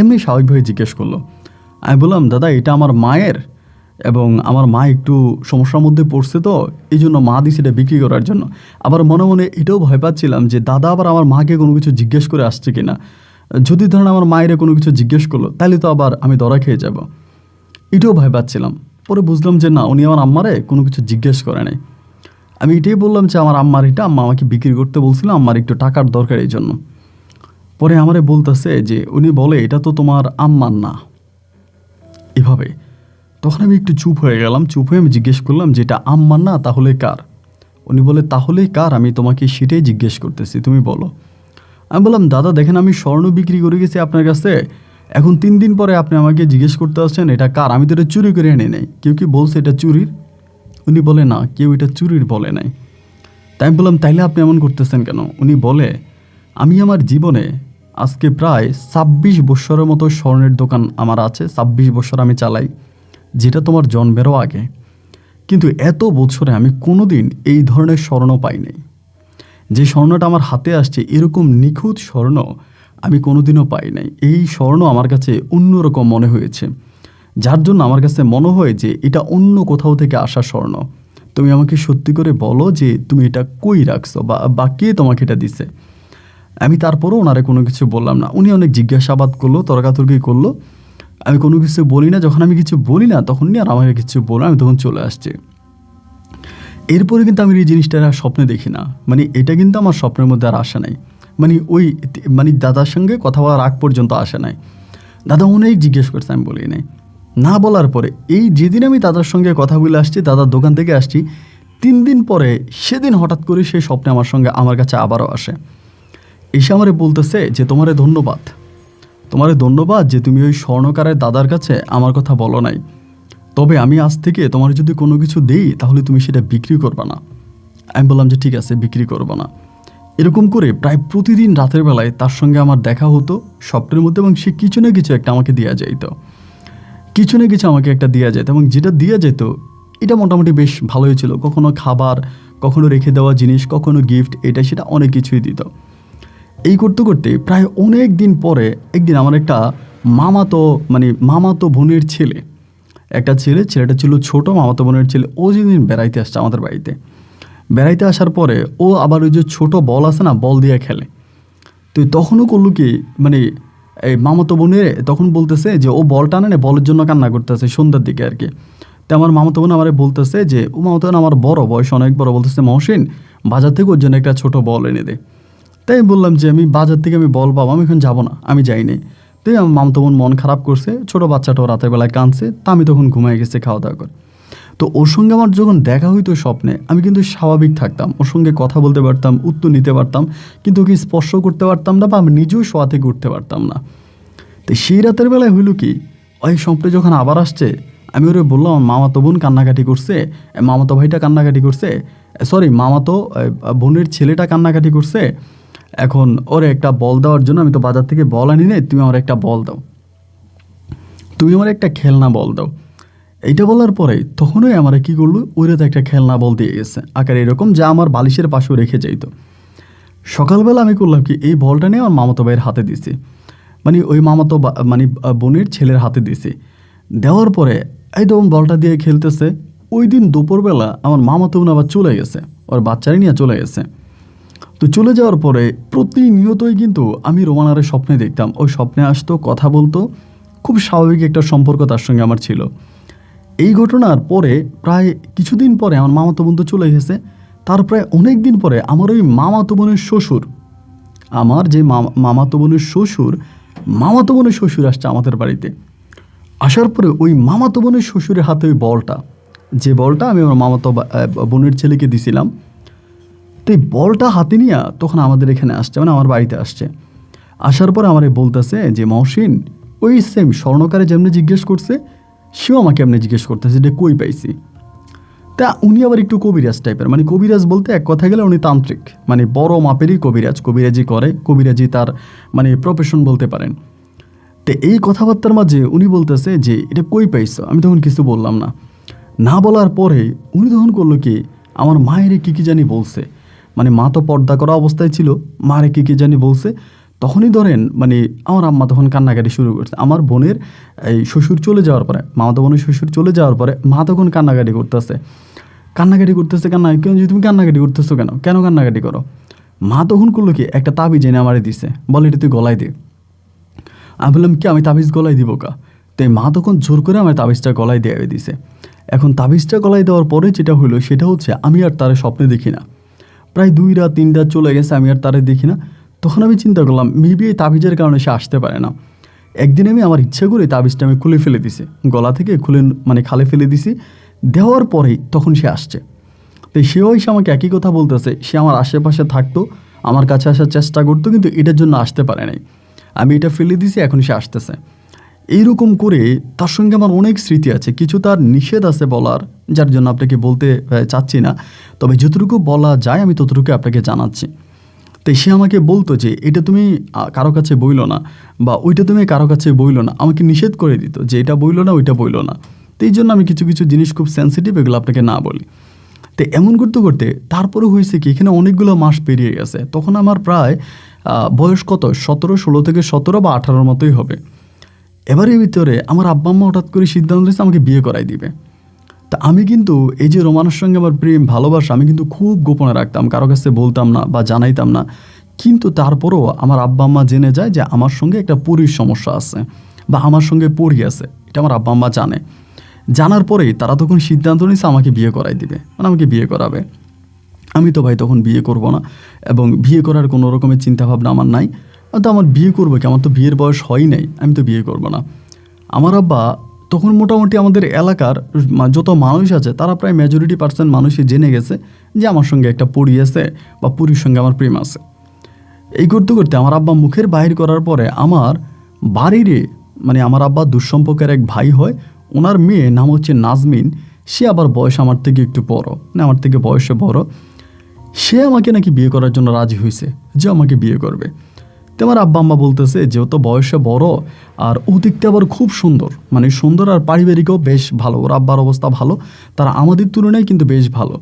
Speaker 1: এমনি স্বাভাবিকভাবে জিজ্ঞেস করলো। আমি বললাম দাদা এটা আমার মায়ের, এবং আমার মা একটু সমস্যার মধ্যে পড়ছে, তো এই জন্য মা দিছে এটা বিক্রি করার জন্য। আবার মনে মনে এটাও ভয় পাচ্ছিলাম যে দাদা আবার আমার মাকে কোনো কিছু জিজ্ঞেস করে আসছে কিনা, যদি ধরেন আমার মায়ের কোনো কিছু জিজ্ঞেস করলো তাহলে তো আবার আমি ধরা খেয়ে যাব, এটাও ভয় পাচ্ছিলাম। পরে বুঝলাম যে না, উনি আমার আম্মারে কোনো কিছু জিজ্ঞেস করে নাই। আমি এটাই বললাম যে আমার আম্মার এটা, আম্মা আমাকে বিক্রি করতে বলছিল, আম্মার একটু টাকার দরকার এই জন্য। পরে আমারে বলতেছে যে উনি বলে এটা তো তোমার আম্মার না, এভাবে। তখন আমি একটু চুপ হয়ে গেলাম, চুপ হয়ে আমি জিজ্ঞেস করলাম যে এটা আম্মার না তাহলে কার? উনি বলে তাহলে কার, আমি তোমাকে সেটাই জিজ্ঞেস করতেছি, তুমি বলো। আমি বললাম দাদা দেখেন আমি স্বর্ণ বিক্রি করে গেছি আপনার কাছে, এখন 3 দিন পরে আপনি আমাকে জিজ্ঞেস করতে আসছেন এটা কার, আমি তো এটা চুরি করে এনে নেই, কেউ কি বলছে এটা চুরির? উনি বলে না, কেউ এটা চুরির বলে নাই। তাই আমি বললাম তাইলে আপনি এমন করতেছেন কেন? উনি বলে আমি আমার জীবনে আজকে প্রায় 26 বৎসরের মতো স্বর্ণের দোকান আমার আছে, 26 বৎসর আমি চালাই, যেটা তোমার জন্মেরও আগে, কিন্তু এত বছরে আমি কোনো দিন এই ধরনের স্বর্ণ পাই নাই। যে স্বর্ণটা আমার হাতে আসছে এরকম নিখুঁত স্বর্ণ আমি কোনোদিনও পাই নাই। এই স্বর্ণ আমার কাছে অন্যরকম মনে হয়েছে, যার জন্য আমার কাছে মনে হয় যে এটা অন্য কোথাও থেকে আসা স্বর্ণ। তুমি আমাকে সত্যি করে বলো যে তুমি এটা কই রাখছো বা কে তোমাকে এটা দিছে। আমি তারপরও ওনারে কোনো কিছু বললাম না। উনি অনেক জিজ্ঞাসাবাদ করলো, তর্কাতর্কি করলো, আমি কোনো কিছু বলি না। যখন আমি কিছু বলি না তখন নিয়ে আর আমাকে কিছু বলো, আমি তখন চলে আসছি। এরপরে কিন্তু আমি এই জিনিসটা আর স্বপ্নে দেখি না, মানে এটা কিন্তু আমার স্বপ্নের মধ্যে আর আসে নাই, মানে দাদার সঙ্গে কথা বলার আগ পর্যন্ত আসে নাই। দাদা অনেক জিজ্ঞেস করছে, আমি বলি নাই। না বলার পরে এই যেদিন আমি দাদার সঙ্গে কথা বলে আসছি, দাদার দোকান থেকে আসছি, 3 দিন পরে সেদিন হঠাৎ করে সেই স্বপ্নে আমার কাছে আবারও আসে। এসে আমারে বলতেছে যে তোমারে ধন্যবাদ যে তুমি ওই স্বর্ণকারের দাদার কাছে আমার কথা বলো নাই, তবে আমি আজ থেকে তোমার যদি কোনো কিছু দেই তাহলে তুমি সেটা বিক্রি করবা না। আমি বললাম যে ঠিক আছে বিক্রি করবো না। এরকম করে প্রায় প্রতিদিন রাতের বেলায় তার সঙ্গে আমার দেখা হতো স্বপ্নের মধ্যে, এবং সে কিছু না কিছু একটা আমাকে দেওয়া যেত, কিছু না কিছু আমাকে একটা দেওয়া যেত, এবং যেটা দেওয়া যেত এটা মোটামুটি বেশ ভালোই ছিল। কখনো খাবার, কখনো রেখে দেওয়া জিনিস, কখনো গিফট, এটা সেটা অনেক কিছুই দিত। এই করতে করতে প্রায় অনেক দিন পরে একদিন আমার একটা মামাতো বোনের ছেলেটা ছিল ছোট, মামাতো বোনের ছেলে, ও যেদিন বেড়াইতে আসছে আমাদের বাড়িতে, বেড়াইতে আসার পরে ও আবার ওই যে ছোট বল আছে না, বল দিয়ে খেলে। তো তখনও করলো কি, মানে এই মামাতো বোনের তখন বলতেছে যে ও বল টানে না, বলের জন্য কান্না করতেছে সন্ধ্যার দিকে আর কি। তো আমার মামাতো বোন আমার বলতেছে যে ও মামাতো বোন আমার বড়, বয়স অনেক বড়, বলতেছে মহসিন বাজার থেকে ওর জন্য একটা ছোট বল এনে দে। তাই বললাম যে আমি বাজার থেকে আমি বল পাবো, আমি এখন যাবো না, আমি যাইনি। তাই আমার মামাতো বোন মন খারাপ করছে, ছোটো বাচ্চাটাও রাতের বেলায় কাঁদছে, তা আমি তখন ঘুমাই গেছি খাওয়া দাওয়া করে। তো ওর সঙ্গে আমার যখন দেখা হইতো স্বপ্নে, আমি কিন্তু স্বাভাবিক থাকতাম, ওর সঙ্গে কথা বলতে পারতাম, উত্তর নিতে পারতাম, কিন্তু ওকে স্পর্শ করতে পারতাম না, বা আমি নিজেও শোয়া থেকে উঠতে পারতাম না। তো সেই রাতের বেলায় হইল কি, ওই স্বপ্নে যখন আবার আসছে, আমি ওরে বললাম মামাতো বোন কান্নাকাটি করছে, মামাতো ভাইটা কান্নাকাটি করছে, সরি মামাতো বোনের ছেলেটা কান্নাকাটি করছে, এখন ওরে একটা বল দেওয়ার জন্য আমি তো বাজার থেকে বল আনি নাই, তুমি আমার একটা বল দাও, তুমি আমার একটা খেলনা বল দাও। এইটা বলার পরে তখনই আমার কী করলো, ওইরা তো একটা খেলনা বল দিয়ে গেছে আকার এরকম, যা আমার বালিশের পাশেও রেখে যাইতো। সকালবেলা আমি করলাম কি, এই বলটা নিয়ে আমার মামাতো ভাইয়ের হাতে দিছি, মানে ওই মামাতো মানে বোনের ছেলের হাতে দিছি। দেওয়ার পরে একদম বলটা দিয়ে খেলতেছে। ওই দিন দুপুরবেলা আমার মামাতো বোন আবার চলে গেছে, ওর বাচ্চারা নিয়ে চলে গেছে। তো চলে যাওয়ার পরে প্রতিনিয়তই কিন্তু আমি রোমানারের স্বপ্নে দেখতাম, ওই স্বপ্নে আসতো, কথা বলতো, খুব স্বাভাবিক একটা সম্পর্ক তার সঙ্গে আমার ছিল। এই ঘটনার পরে প্রায় কিছুদিন পরে আমার মামাতো বোন তো চলে গেছে, তার প্রায় অনেক দিন পরে আমার ওই মামাতো বোনের শ্বশুর, আমার যে মামাতো বোনের শ্বশুর, মামাতো বোনের শ্বশুর আসছে আমাদের বাড়িতে। আসার পরে ওই মামাতো বোনের শ্বশুরের হাতে ওই বলটা, যে বলটা আমি আমার মামাতো বোনের ছেলেকে দিছিলাম, তো এই বলটা হাতে নিয়ে তখন আমাদের এখানে আসছে, মানে আমার বাড়িতে আসছে। আসার পরে আমারে বলতেছে যে মহসিন, ওই সেম স্বর্ণকারে যেমনি জিজ্ঞেস করছে, সেও আমাকে এমনি জিজ্ঞেস করতেছে যে কই পাইছি। তা উনি আবার একটু কবিরাজ টাইপের, মানে কবিরাজ বলতে এক কথা গেলে উনি তান্ত্রিক, মানে বড় মাপেরই কবিরাজ, কবিরাজি করে, কবিরাজি তার মানে প্রফেশন বলতে পারেন। তো এই কথাবার্তার মাঝে উনি বলতেছে যে এটা কই পাইছো, আমি তখন কিছু বললাম না। না বলার পরে উনি তখন করলো কি, আমার মায়ের কী কী জানি বলছে, মানে মা তো পর্দা করা অবস্থায় ছিল, মারে কী কী জানি বলছে। তখনই ধরেন মানে আমার আম্মা তখন কান্নাকাটি শুরু করছে। আমার বোনের এই শ্বশুর চলে যাওয়ার পরে, মামাতো বোনের শ্বশুর চলে যাওয়ার পরে মা তখন কান্নাকাটি করতেছে, কেন যে তুমি কান্নাকাটি করতেছো, কেন কেন কান্নাকাটি করো। মা তখন করলো কি, একটা তাবিজ এনে আমারে দিছে, বলে এটা তুই গলায় দে। আমি বললাম কি, আমি তাবিজ গলায় দিব কা? তো মা তখন জোর করে আমার তাবিজটা গলায় দিয়ে দিছে। এখন তাবিজটা গলায় দেওয়ার পরে যেটা হলো সেটা হচ্ছে, আমি আর তারে স্বপ্নে দেখি না। প্রায় 2 রাত 3 রাত চলে গেছে, আমি আর তারে দেখি না। তখন আমি চিন্তা করলাম মেবি এই তাবিজের কারণে সে আসতে পারে না। একদিন আমি আমার ইচ্ছা করে তাবিজটা আমি খুলে ফেলে দিছি, গলা থেকে খুলে মানে খালে ফেলে দিছি। দেওয়ার পরেই তখন সে আসছে। তো সেও এসে আমাকে একই কথা বলতেছে, সে আমার আশেপাশে থাকতো, আমার কাছে আসার চেষ্টা করতো, কিন্তু এটার জন্য আসতে পারে নাই। আমি এটা ফেলে দিছি, এখন সে আসতেছে। এইরকম করে তার সঙ্গে আমার অনেক স্মৃতি আছে, কিছু তার নিষেধ আছে বলার, যার জন্য আপনাকে বলতে চাচ্ছি না, তবে যতটুকু বলা যায় আমি ততটুকু আপনাকে জানাচ্ছি। তো সে আমাকে বলতো যে এটা তুমি কারো কাছে বইলো না, বা ওইটা তুমি কারো কাছে বইলো না, আমাকে নিষেধ করে দিত যে এটা বইলো না, ওইটা বইলো না। তো এই জন্য আমি কিছু কিছু জিনিস খুব সেন্সিটিভ, এগুলো আপনাকে না বলি। তো এমন করতে করতে তারপরে হয়েছে কি, এখানে অনেকগুলো মাস পেরিয়ে গেছে, তখন আমার প্রায় বয়স কত 16 থেকে 17 বা 18 মতোই হবে। এবার এর ভিতরে আমার আব্বা আম্মা হঠাৎ করে সিদ্ধান্ত নিয়েছে আমাকে বিয়ে করাই দিবে। তা আমি কিন্তু এই যে রোমানের সঙ্গে আমার প্রেম ভালোবাসা, আমি কিন্তু খুব গোপনে রাখতাম, কারো কাছে বলতাম না বা জানাইতাম না। কিন্তু তারপরও আমার আব্বা আম্মা জেনে যায় যে আমার সঙ্গে একটা পরির সমস্যা আছে, বা আমার সঙ্গে পরি আছে, এটা আমার আব্বা আম্মা জানে। জানার পরেই তারা তখন সিদ্ধান্ত নিয়েছে আমাকে বিয়ে করাই দিবে, মানে আমাকে বিয়ে করাবে। আমি তো ভাই তখন বিয়ে করব না, এবং বিয়ে করার কোনো রকমের চিন্তাভাবনা আমার নাই। তো আমার বিয়ে করবো কি, আমার তো বিয়ের বয়স হয় নাই, আমি তো বিয়ে করব না। আমার আব্বা তখন মোটামুটি আমাদের এলাকার যত মানুষ আছে তারা প্রায় মেজরিটি পার্সেন্ট মানুষই জেনে গেছে যে আমার সঙ্গে একটা পরি আছে, বা পরির সঙ্গে আমার প্রেম আছে। এই করতে করতে আমার আব্বা মুখের বাহির করার পরে আমার বাড়িরে, মানে আমার আব্বা দুঃসম্পর্কের এক ভাই হয়, ওনার মেয়ে নাম হচ্ছে নাজমিন, সে আবার বয়স আমার থেকে একটু বড়, মানে আমার থেকে বয়সে বড়। সে আমাকে নাকি বিয়ে করার জন্য রাজি হয়েছে, যে আমাকে বিয়ে করবে। তো আমার আব্বা আম্মা বলতেছে যে ও তো বয়সে বড়, আর ও দেখতে আবার খুব সুন্দর, মানে সুন্দর, আর পারিবারিকও বেশ ভালো, ওর আব্বার অবস্থা ভালো, তারা আমাদের তুলনায় কিন্তু বেশ ভালো।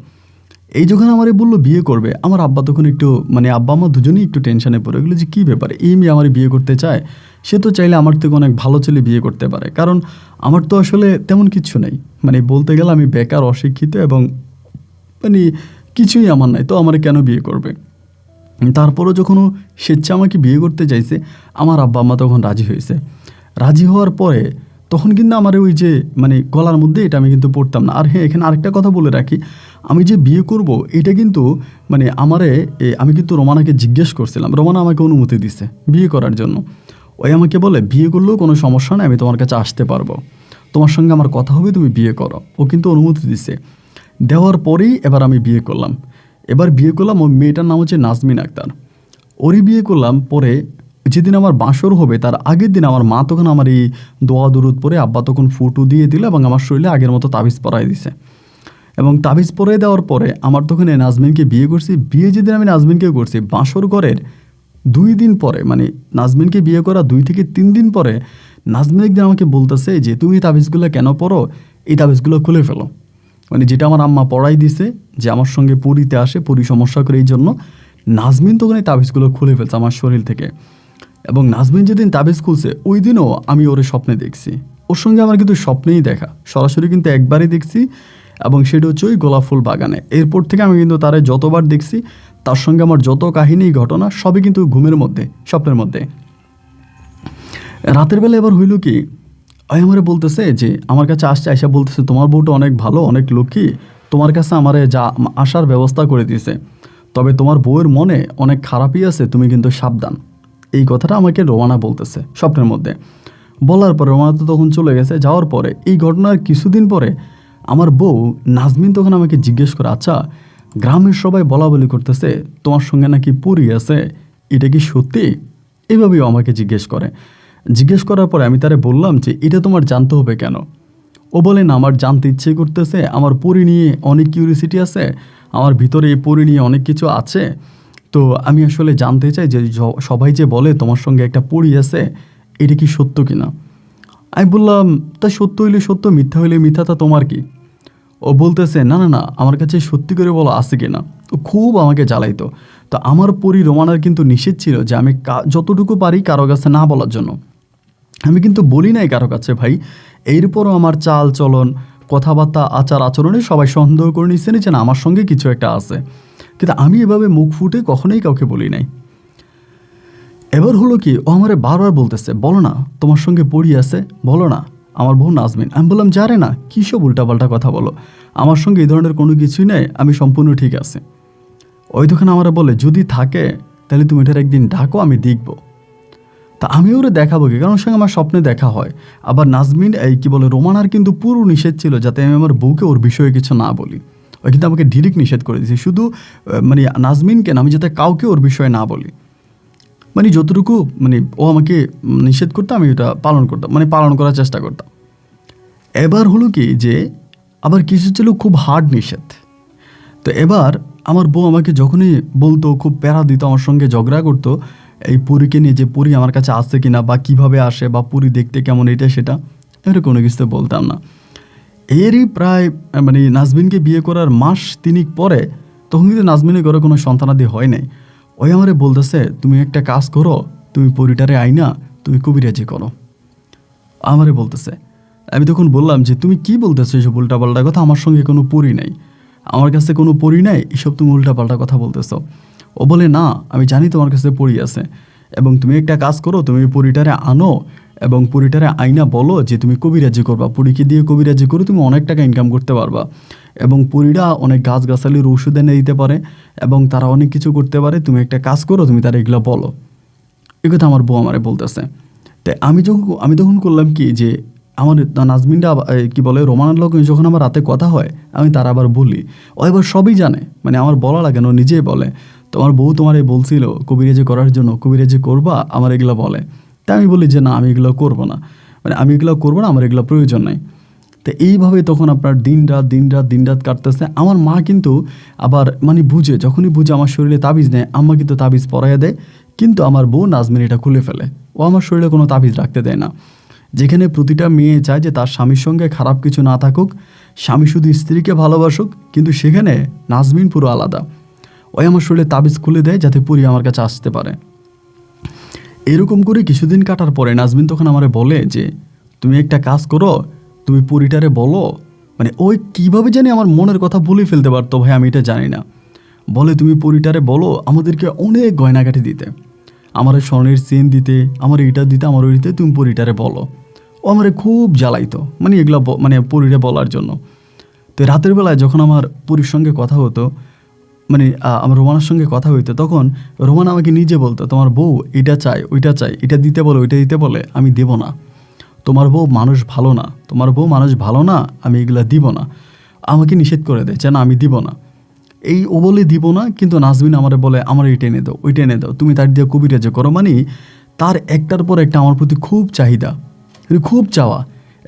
Speaker 1: এই যখন আমারে বললো বিয়ে করবে, আমার আব্বা তখন একটু মানে আব্বা আম্মা দুজনেই একটু টেনশনে পড়ে গেলো যে কী ব্যাপার, এই মেয়ে আমার বিয়ে করতে চায়, সে তো চাইলে আমার থেকে অনেক ভালো ছেলে বিয়ে করতে পারে, কারণ আমার তো আসলে তেমন কিছু নেই, মানে বলতে গেলে আমি বেকার, অশিক্ষিত, এবং মানে কিছুই আমার নাই, তো আমার কেন বিয়ে করবে? তারপরও যখন ও স্বেচ্ছা আমাকে বিয়ে করতে চাইছে, আমার আব্বা আম্মা তখন রাজি হয়েছে। রাজি হওয়ার পরে তখন কিন্তু আমার ওই যে মানে গলার মধ্যে এটা আমি কিন্তু পড়তাম না। আর হ্যাঁ, এখানে আরেকটা কথা বলে রাখি, আমি যে বিয়ে করব এটা কিন্তু মানে আমি কিন্তু রোমানাকে জিজ্ঞেস করছিলাম, রোমানা আমাকে অনুমতি দিছে বিয়ে করার জন্য। ওই আমাকে বলে বিয়ে করলেও কোনো সমস্যা নেই, আমি তোমার কাছে আসতে পারবো, তোমার সঙ্গে আমার কথা হবে, তুমি বিয়ে করো। ও কিন্তু অনুমতি দিছে। দেওয়ার পরেই এবার আমি বিয়ে করলাম। এবার বিয়ে করলাম, ওই মেয়েটার নাম হচ্ছে নাজমিন আক্তার। ওরই বিয়ে করলাম। পরে যেদিন আমার বাসর হবে তার আগের দিন আমার মা তখন আমার এই দোয়া দরুদ পরে আব্বা তখন ফুটু দিয়ে দিল এবং আমার শরীরে আগের মতো তাবিজ পরাই দিছে। এবং তাবিজ পরে দেওয়ার পরে আমার তখন এই নাজমিনকে বিয়ে করছি। বিয়ে যেদিন আমি নাজমিনকে করছি, বাসর ঘরের 2 দিন পরে, মানে নাজমিনকে বিয়ে করা 2 থেকে 3 দিন পরে নাজমিন একদিন আমাকে বলতেছে যে তুমি এই তাবিজগুলো কেন পড়ো, এই তাবিজগুলো খুলে ফেলো। মানে যেটা আমার আম্মা পড়াই দিছে যে আমার সঙ্গে পরিতে আসে, পরি সমস্যা করে, এই জন্য নাজমিন তখন এই তাবিজগুলো খুলে ফেলছে আমার শরীর থেকে। এবং নাজমিন যেদিন তাবিজ খুলছে ওই দিনও আমি ওরে স্বপ্নে দেখছি। ওর সঙ্গে আমার কিন্তু স্বপ্নেই দেখা, সরাসরি কিন্তু একবারই দেখছি, এবং সেটা হচ্ছে ওই গোলাপ ফুল বাগানে। এরপর থেকে আমি কিন্তু তারে যতবার দেখছি, তার সঙ্গে আমার যত কাহিনী ঘটনা সবই কিন্তু ঘুমের মধ্যে, স্বপ্নের মধ্যে। রাতের বেলা এবার হইল কি, আমারে বলতেছে যে আমার কাছে আসছে, আয়সা বলতেছে তোমার বউটা অনেক ভালো, অনেক লক্ষ্মী, তোমার কাছে আমারে যা আসার ব্যবস্থা করে দিয়েছে, তবে তোমার বউয়ের মনে অনেক খারাপই আছে, তুমি কিন্তু সাবধান। এই কথাটা আমাকে রোমানা বলতেছে স্বপ্নের মধ্যে। বলার পরে রোমানা তো তখন চলে গেছে। যাওয়ার পরে এই ঘটনার কিছুদিন পরে আমার বউ নাজমিন তখন আমাকে জিজ্ঞেস করে, আচ্ছা গ্রামের সবাই বলা বলি করতেছে তোমার সঙ্গে নাকি পরি আছে, এটা কি সত্যি? এভাবেও আমাকে জিজ্ঞেস করে। জিজ্ঞেস করার পরে আমি তারে বললাম যে এটা তোমার জানতে হবে কেন? ও বলে না, আমার জানতে ইচ্ছে করতেছে, আমার পরি নিয়ে অনেক কিউরিসিটি আছে, আমার ভিতরে এই পরি নিয়ে অনেক কিছু আছে, তো আমি আসলে জানতে চাই যে সবাই যে বলে তোমার সঙ্গে একটা পরি আছে, এটা কি সত্য কিনা? আমি বললাম তা সত্য হইলে সত্য, মিথ্যা হইলে মিথ্যা, তা তোমার কি? ও বলতেছে না না না, আমার কাছে সত্যি করে বলো আছে কিনা। ও খুব আমাকে জ্বালাইতো। তো আমার পরি রোমানার কিন্তু নিষেধ ছিল যে আমি যতটুকু পারি কারো কাছে না বলার জন্য। আমি কিন্তু বলি নাই কারো কাছে ভাই। এরপরও আমার চাল চলন, কথাবার্তা, আচার আচরণে সবাই সন্দেহ করে নিচ্ছে যে না আমার সঙ্গে কিছু একটা আছে, কিন্তু আমি এভাবে মুখ ফুটে কখনোই কাউকে বলি নাই। এবার হলো কি, ও আমারে বারবার বলতেছে বলো না তোমার সঙ্গে পড়ি আছে, বলো না। আমার বউ নাজমিন। আমি বললাম জানে না, কী সব উল্টাপাল্টা কথা বলো, আমার সঙ্গে এই ধরনের কোনো কিছুই নেই, আমি সম্পূর্ণ ঠিক আছে। ওই তখন আমারে বলে যদি থাকে তাহলে তুমি এটার একদিন ডাকো, আমি দেখব। তা আমি ওরে দেখাবো কি, কারণ ওর সঙ্গে আমার স্বপ্নে দেখা হয়। আবার নাজমিন এই কি বলে রোমানার কিন্তু পুরো নিষেধ ছিল যাতে আমি আমার বউকে ওর বিষয়ে কিছু না বলি। ওই কিন্তু আমাকে ডিরেক্ট নিষেধ করে দিয়েছে, শুধু মানে নাজমিনকে না, আমি যাতে কাউকে ওর বিষয়ে না বলি। মানে যতটুকু মানে ও আমাকে নিষেধ করতো আমি ওটা পালন করতাম, মানে পালন করার চেষ্টা করতাম। এবার হলো কি যে আবার কিছু ছিল খুব হার্ড নিষেধ। তো এবার আমার বউ আমাকে যখনই বলতো, খুব প্যারা দিত, আমার সঙ্গে ঝগড়া করতো এই পুরীকে নিয়ে, যে পুরী আমার কাছে আসছে কিনা বা কিভাবে আসে বা পুরী দেখতে কেমন, এটা সেটা, এবারে কোনো কিছুতে বলতাম না। এরই প্রায় মানে নাজমিনকে বিয়ে করার মাস 3 পরে, তখন কিন্তু নাজমিনের ঘরে কোনো সন্তানাদি হয় নাই। ওই আমারে বলতেছে তুমি একটা কাজ করো, তুমি পরিটারে আইনা তুমি কবিরাজি করো, আমারে বলতেছে। আমি তখন বললাম যে তুমি কি বলতেছো এসব উল্টাপাল্টা কথা, আমার সঙ্গে কোনো পরি নাই, আমার কাছে কোনো পরি নাই, এসব তুমি উল্টাপাল্টা কথা বলতেছো। ও বলে না, আমি জানি তোমার কাছে পরি আছে, এবং তুমি একটা কাজ করো, তুমি পরিটারে আনো এবং পরিটারে আইনা বলো যে তুমি কবিরাজি করবা, পরীকে দিয়ে কবিরাজি করে তুমি অনেক টাকা ইনকাম করতে পারবা, এবং পরীরা অনেক গাছগাছালির ওষুধ এনে দিতে পারে এবং তারা অনেক কিছু করতে পারে, তুমি একটা কাজ করো, তুমি তারা এগুলো বলো। এ কথা আমার বউ আমারে বলতেছে। তাই আমি তখন করলাম কি যে আমার নাজমিনটা কি বলে রোমানার লোক যখন আমার রাতে কথা হয় আমি তার আবার বলি, ও এবার সবই জানে, মানে আমার বলা লাগে না, ও নিজেই বলে তোমার বউ তোমার এই বলছিল কবিরাজি করার জন্য, কবিরাজি করবা, আমার এগুলো বলে। তাই আমি বলি যে না আমি এগুলো করবো না, মানে আমি এগুলো করবো না, আমার এগুলো প্রয়োজন নাই। তো এইভাবে তখন আপনার দিন রাত কাটতেছে। আমার মা কিন্তু আবার মানে বুঝে, যখনই বুঝে আমার শরীরে তাবিজ নেয়, আম্মা কিন্তু তাবিজ পরাইয়া দেয়, কিন্তু আমার বউ নাজমিন এটা খুলে ফেলে, ও আমার শরীরে কোনো তাবিজ রাখতে দেয় না। যেখানে প্রতিটা মেয়ে চায় যে তার স্বামীর সঙ্গে খারাপ কিছু না থাকুক, স্বামী শুধু স্ত্রীকে ভালোবাসুক, কিন্তু সেখানে নাজমিন পুরো আলাদা। ওই আমার শরীরে তাবিজ খুলে দেয় যাতে পুরি আমার কাছে আসতে পারে। এরকম করে কিছুদিন কাটার পরে নাজমিন তখন আমারে বলে যে তুমি একটা কাজ করো, তুমি পরিটারে বলো, মানে ওই কীভাবে জানি আমার মনের কথা বলে ফেলতে পারতো ভাই, আমি এটা জানি না। বলে তুমি পরিটারে বলো আমাদেরকে অনেক গয়নাগাটি দিতে, আমার স্বর্ণের চেন দিতে, আমার এটা দিতে, আমার ওইটাতে, তুমি পরিটারে বলো। ও আমারে খুব জ্বালাইতো, মানে এগুলো মানে পরিরে বলার জন্য। তো রাতের বেলায় যখন আমার পরির সঙ্গে কথা হতো, মানে আমার রোমানার সঙ্গে কথা হইতো, তখন রোমান আমাকে নিজে বলতো তোমার বউ এটা চাই ওইটা চাই, এটা দিতে বলে ওইটা দিতে বলে, আমি দেব না। তোমার বউ মানুষ ভালো না, তোমার বউ মানুষ ভালো না, আমি এগুলা দিব না। আমাকে নিষেধ করে দেয় যে না আমি দিব না। এই ও বলে দিব না, কিন্তু নাজমিন আমারে বলে আমার এইটা এনে দাও ওইটা এনে দাও, তুমি তার দিয়ে কবিরাজে করো। মানে তার একটার পর একটা আমার প্রতি খুব চাহিদা, মানে খুব চাওয়া।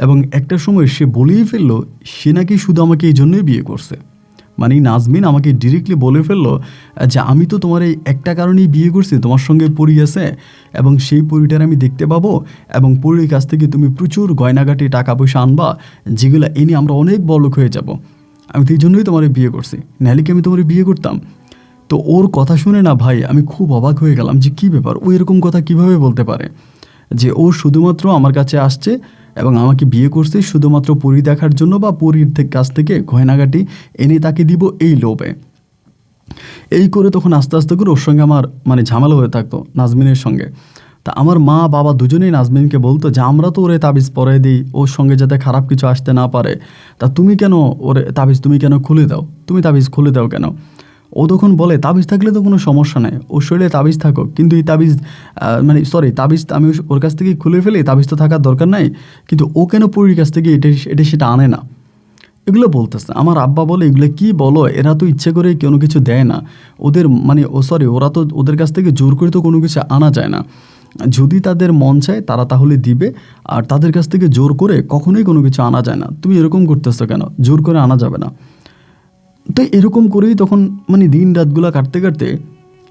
Speaker 1: এবং একটা সময় সে বলেই ফেললো সে নাকি শুধু আমাকে এই জন্যই বিয়ে করছে। মানে নাজমিন আমাকে ডিরেক্টলি বলে ফেললো যে আমি তো তোমার এই একটা কারণেই বিয়ে করছি, তোমার সঙ্গে পরি আছে এবং সেই পরিটার আমি দেখতে পাবো, এবং পরির কাছ থেকে তুমি প্রচুর গয়নাগাটি টাকা পয়সা আনবা, যেগুলো এনে আমরা অনেক বড়লোক হয়ে যাব। আমি তো এই জন্যই তোমার বিয়ে করছি, নাহলে কি আমি তোমার বিয়ে করতাম? তো ওর কথা শুনে না ভাই আমি খুব অবাক হয়ে গেলাম যে কী ব্যাপার, ও এরকম কথা কিভাবে বলতে পারে, যে ও শুধুমাত্র আমার কাছে আসছে এবং আমাকে বিয়ে করছে শুধুমাত্র পরি দেখার জন্য, বা পরির কাছ থেকে গয়নাগাটি এনে তাকে দিব এই লোভে। এই করে তখন আস্তে আস্তে করে ওর সঙ্গে আমার মানে ঝামেলা হয়ে থাকতো নাজমিনের সঙ্গে। তা আমার মা বাবা দুজনেই নাজমিনকে বলতো যে আমরা তো ওরে তাবিজ পরাই দিই ওর সঙ্গে যাতে খারাপ কিছু আসতে না পারে, তা তুমি কেন ওরে তাবিজ তুমি কেন খুলে দাও, তুমি তাবিজ খুলে দাও কেন? ও তখন বলে তাবিজ থাকলে তো কোনো সমস্যা নেই, ওর শরীরে তাবিজ থাকুক, কিন্তু এই তাবিজ মানে সরি তাবিজ আমি ওর কাছ থেকে খুলে ফেলি, তাবিজ তো থাকার দরকার নাই, কিন্তু ও কেন পরির কাছ থেকে এটা সেটা আনে না, এগুলো বলতেছে। আমার আব্বা বলে এগুলো কি বলো, এরা তো ইচ্ছে করে কোনো কিছু দেয় না, ওদের মানে ওরা তো ওদের কাছ থেকে জোর করে তো কোনো কিছু আনা যায় না, যদি তাদের মন চায় তারা তাহলে দিবে, আর তাদের কাছ থেকে জোর করে কখনোই কোনো কিছু আনা যায় না, তুমি এরকম করতেছো কেন, জোর করে আনা যাবে না। তো এরকম করেই তখন মানে দিন রাতগুলো কাটতে কাটতে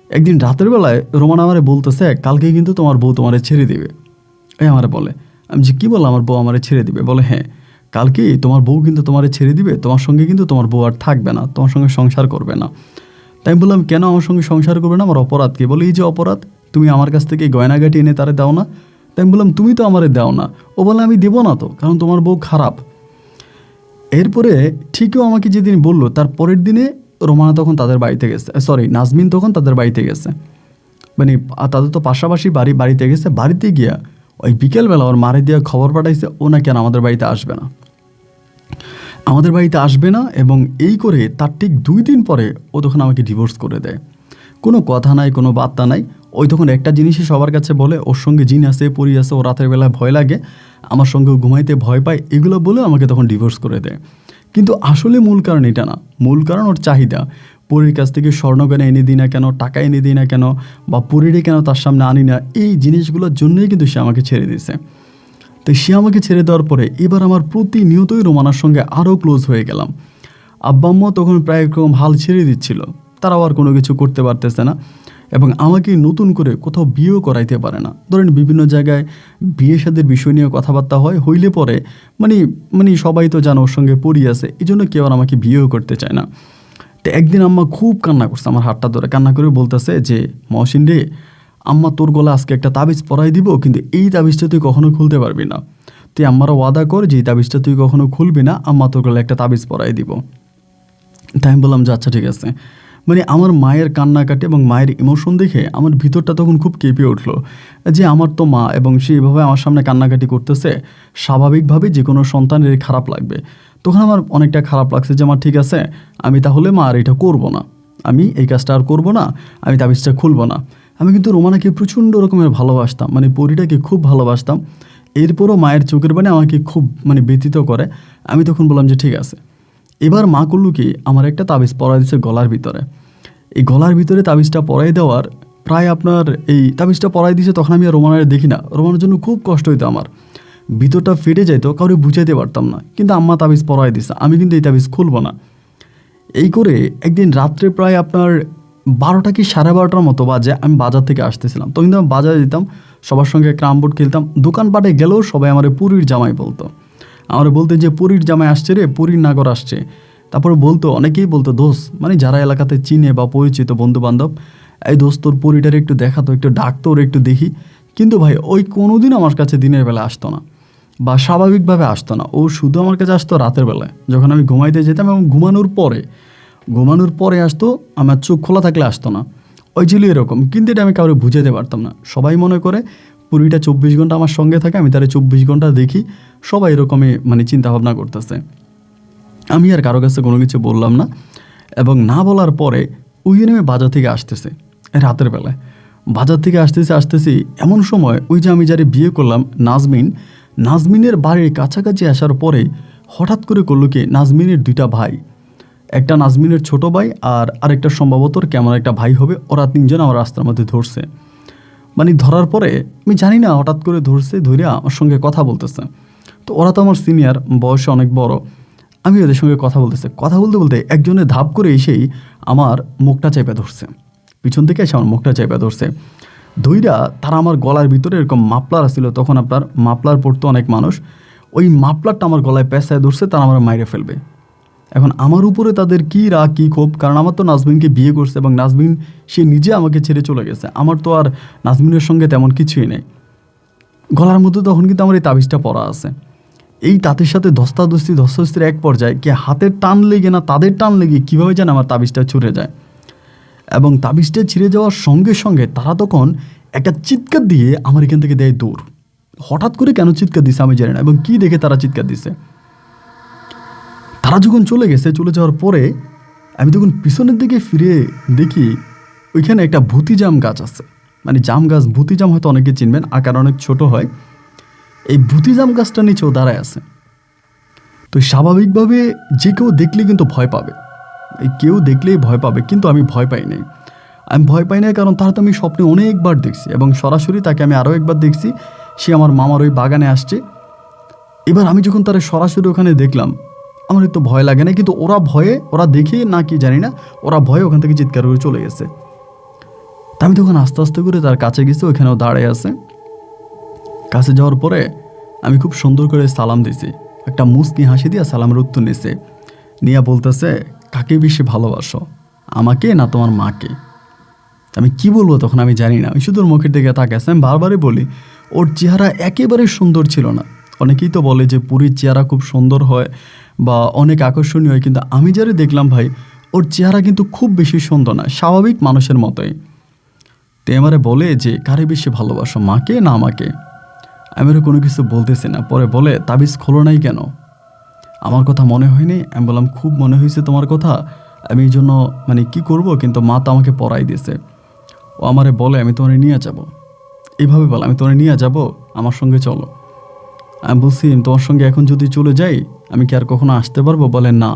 Speaker 1: একদিন রাতের বেলায় রোমান আমারে বলতেছে কালকে কিন্তু তোমার বউ তোমারে ছেড়ে দিবে। এই আমারে বলে, আমি যে কী বললাম আমার বউ আমারে ছেড়ে দিবে? বলে হ্যাঁ কালকেই তোমার বউ কিন্তু তোমারে ছেড়ে দিবে, তোমার সঙ্গে কিন্তু তোমার বউ আর থাকবে না, তোমার সঙ্গে সংসার করবে না। তাই আমি বললাম কেন আমার সঙ্গে সংসার করবে না, আমার অপরাধ কি? বলে এই যে অপরাধ, তুমি আমার কাছ থেকে গয়নাগাটি এনে তারে দাও না। তাই আমি বললাম তুমি তো আমারে দাও না। ও বলে আমি দেবো না তো, কারণ তোমার বউ খারাপ। এরপরে ঠিকও আমাকে যেদিন বললো তার পরের দিনে রোমানা তখন তাদের বাড়িতে গেছে, নাজমিন তখন তাদের বাড়িতে গেছে, মানে তাদের তো পাশাপাশি বাড়িতে গেছে। বাড়িতে গিয়া ওই বিকেলবেলা ওর মারে দিয়ে খবর পাঠাইছে ও না কেন আমাদের বাড়িতে আসবে না, আমাদের বাড়িতে আসবে না। এবং এই করে তার ঠিক 2 দিন পরে ও তখন আমাকে ডিভোর্স করে দেয়। কোনো কথা নাই, কোনো বার্তা নাই। ওই তখন একটা জিনিসই সবার কাছে বলে ওর সঙ্গে জিন আছে পরি আছে, ও রাতের বেলায় ভয় লাগে, আমার সঙ্গে ঘুমাইতে ভয় পায়, এগুলো বলে আমাকে তখন ডিভোর্স করে দেয়। কিন্তু আসলে মূল কারণ এটা না, মূল কারণ ওর চাহিদা। পরীর কাছ থেকে স্বর্ণ কেনা এনে দিই না কেন, টাকা এনে দিই না কেন, বা পরীরে কেন তার সামনে আনি না, এই জিনিসগুলোর জন্যই কিন্তু সে আমাকে ছেড়ে দিয়েছে। তো সে আমাকে ছেড়ে দেওয়ার পরে এবার আমার প্রতিনিয়তই রোমানার সঙ্গে আরও ক্লোজ হয়ে গেলাম। আব্বা আম্মা তখন প্রায় এরকম হাল ছেড়ে দিচ্ছিল, তারাও আর কোনো কিছু করতে পারতেছে না, এবং আমাকে নতুন করে কোথাও বিয়েও করাইতে পারে না। ধরেন বিভিন্ন জায়গায় বিয়ে শাদীর বিষয় নিয়ে কথাবার্তা হইলে পরে মানে মানে সবাই তো জানো ওর সঙ্গে পড়ি আছে, এই জন্য কেউ আর আমাকে বিয়েও করতে চায় না। তো একদিন আম্মা খুব কান্না করছে, আমার হাতটা ধরে কান্না করে বলতেছে যে মহসিন রে, আম্মা তোর গলা আজকে একটা তাবিজ পরাই দিব, কিন্তু এই তাবিজটা তুই কখনো খুলতে পারবি না। তুই আম্মারা ওয়াদা কর যে এই তাবিজটা তুই কখনো খুলবি না, আম্মা তোর গলা একটা তাবিজ পরাই দিব। তাই আমি বললাম যে আচ্ছা ঠিক আছে। মানে আমার মায়ের কান্নাকাটি এবং মায়ের ইমোশন দেখে আমার ভিতরটা তখন খুব কেঁপে উঠলো, যে আমার তো মা এবং সে এভাবে আমার সামনে কান্নাকাটি করতেছে, স্বাভাবিকভাবেই যে কোনো সন্তানের খারাপ লাগবে। তখন আমার অনেকটা খারাপ লাগছে যে আমার ঠিক আছে, আমি তাহলে মা আর এটা করবো না, আমি এই কাজটা আর করবো না, আমি তাবিজটা খুলবো না। আমি কিন্তু রোমানাকে প্রচণ্ড রকমের ভালোবাসতাম, মানে পরিটাকে খুব ভালোবাসতাম। এরপরও মায়ের চোখের বাণী আমাকে খুব মানে ব্যথিত করে। আমি তখন বললাম যে ঠিক আছে। এবার মা করলো কি, আমার একটা তাবিজ পরাই দিচ্ছে গলার ভিতরে। এই গলার ভিতরে তাবিজটা পরাই দেওয়ার প্রায় আপনার এই তাবিজটা পরাই দিয়েছে, তখন আমি আর রোমানারে দেখি না। রোমানের জন্য খুব কষ্ট হইতো, আমার ভিতরটা ফেটে যাইতো, কাউরে বুঝাইতে পারতাম না। কিন্তু আম্মা তাবিজ পরাই দিছে, আমি কিন্তু এই তাবিজ খুলবো না। এই করে একদিন রাত্রে প্রায় আপনার 12টা কি 12:30টার মতো বাজে, আমি বাজার থেকে আসতেছিলাম। তখন কিন্তু আমি বাজারে যেতাম, সবার সঙ্গে ক্রাম বোর্ড খেলতাম, দোকানপাটে গেলেও সবাই আমার পুরীর জামাই বলতো। আমার বলতে যে পুরীর জামাই আসছে রে, পুরীর নাগর আসছে। তারপরে বলতো, অনেকেই বলতো দোস্ত, মানে যারা এলাকাতে চিনে বা পরিচিত বন্ধু বান্ধব, এই দোস্ত তোর পরিটারে একটু দেখাতো, একটু ডাকতো, ওর একটু দেখি। কিন্তু ভাই ওই কোনোদিন আমার কাছে দিনের বেলা আসতো না, বা স্বাভাবিকভাবে আসতো না। ও শুধু আমার কাছে আসতো রাতের বেলায়, যখন আমি ঘুমাইতে যেতাম এবং ঘুমানোর পরে। ঘুমানোর পরে আসতো, আমার চোখ খোলা থাকলে আসতো না। ওই ছিল এরকম, কিন্তু এটা আমি কাউকে বুঝাতে পারতাম না। সবাই মনে করে পুরীটা 24 ঘন্টা আমার সঙ্গে থাকে, আমি তারা 24 ঘন্টা দেখি, সবাই এরকমই মানে চিন্তাভাবনা করতেছে। আমি আর কারো কাছে কোনো কিছু বললাম না, এবং না বলার পরে ওই দিন আমি বাজার থেকে আসতেছে রাতের বেলায়, বাজার থেকে আসতেছি এমন সময় ওই যে আমি যারে বিয়ে করলাম নাজমিনের বাড়ির কাছাকাছি আসার পরে হঠাৎ করে করলো কি, নাজমিনের 2টা ভাই, একটা নাজমিনের ছোট ভাই আর আরেকটা সম্ভবত কেমন একটা ভাই হবে, ওরা 3জন আমার রাস্তার মধ্যে ধরছে। মানে ধরার পরে আমি জানি না হঠাৎ করে ধরছে, ধরে আমার সঙ্গে কথা বলতেছে। তো ওরা তো আমার সিনিয়র, বয়সে অনেক বড়। আমি ওদের সঙ্গে কথা বলতে বলতে একজনে ধাপ করে এসেই আমার মুখটা চেপে ধরছে, পিছন থেকে এসে আমার মুখটা চেপে ধরছে। ধইরা তারা আমার গলার ভিতরে এরকম মাফলার ছিল, তখন আপনার মাফলার পরতো অনেক মানুষ, ওই মাফলারটা আমার গলায় পেঁচায় ধরছে, তারা আমার মাইরে ফেলবে। এখন আমার উপরে তাদের কী রাগ কী ক্ষোভ, কারণ আমার তো নাজমিনকে বিয়ে করছে এবং নাজমিন সে নিজে আমাকে ছেড়ে চলে গেছে, আমার তো আর নাজমিনের সঙ্গে তেমন কিছুই নেই। গলার মধ্যে তখন কিন্তু আমার এই তাবিজটা পরা আছে। এই তাদের সাথে ধস্তাধস্তির এক পর্যায়ে কে হাতের টান লেগে না তাদের টান লেগে কীভাবে যেন আমার তাবিজটা ছুঁড়ে যায়, এবং তাবিজটা ছিঁড়ে যাওয়ার সঙ্গে সঙ্গে তারা তখন একটা চিৎকার দিয়ে আমার এখান থেকে দেয় দৌড়। হঠাৎ করে কেন চিৎকার দিছে আমি জানি না, এবং কী দেখে তারা চিৎকার দিছে। তারা যখন চলে যাওয়ার পরে আমি তখন পিছনের দিকে ফিরে দেখি ওইখানে একটা ভূতিজাম গাছ আছে, মানে জাম গাছ, ভূতিজাম হয়তো অনেকে চিনবেন, আকার অনেক ছোট হয়। এই ভূতিজাম গাছটা নিচেও দাঁড়ায় আছে। তো স্বাভাবিকভাবে যে কেউ দেখলে কিন্তু ভয় পাবে, এই কেউ দেখলেই ভয় পাবে, কিন্তু আমি ভয় পাই নাই। আমি ভয় পাই নাই কারণ তারা তো আমি স্বপ্নে অনেকবার দেখছি, এবং সরাসরি তাকে আমি আরও একবার দেখছি, সে আমার মামার ওই বাগানে আসছে। এবার আমি যখন তারা সরাসরি ওখানে দেখলাম, আমার একটু ভয় লাগে না, কিন্তু ওরা দেখে না কি জানি না, ওরা ভয়ে ওখান থেকে চিৎকার করে চলে গেছে। তা আমি তখন আস্তে আস্তে করে তার কাছে গেছি, ওইখানেও দাঁড়িয়ে আছে। কাছে যাওয়ার পরে আমি খুব সুন্দর করে সালাম দিছি, একটা মুচকি হাসি দিয়ে সালামের উত্তর নিছে, নিয়া বলতেছে, কাকে বেশি ভালোবাসো, আমাকে না তোমার মাকে? আমি কি বলবো তখন আমি জানি না, আমি শুধু ওর মুখের দিকে তাকাইছি। আমি বারবারই বলি, ওর চেহারা একেবারে সুন্দর ছিল না। অনেকেই তো বলে যে পুরীর চেহারা খুব সুন্দর হয় বা অনেক আকর্ষণীয় হয়, কিন্তু আমি যারা দেখলাম ভাই, ওর চেহারা কিন্তু খুব বেশি সুন্দর না, স্বাভাবিক মানুষের মতোই। তে আমারে বলে যে কারে বেশি ভালোবাসো, মাকে না আমাকে? আমি ওর কোনো কিছু বলতেছি না। পরে বলে, তাবিজ খোলো নাই কেন? আমার কথা মনে হয়নি? আমি বললাম, খুব মনে হয়েছে তোমার কথা, আমি এই জন্য মানে কি করব, কিন্তু মা তো আমাকে পড়াই দিয়েছে। ও আমারে বলে, আমি তোমার নিয়ে যাব, এইভাবে বলে, আমি তোমার নিয়ে যাব, আমার সঙ্গে চলো। আমি বলছি, তোমার সঙ্গে এখন যদি চলে যাই আমি কি আর কখনো আসতে পারবো? বলে, না,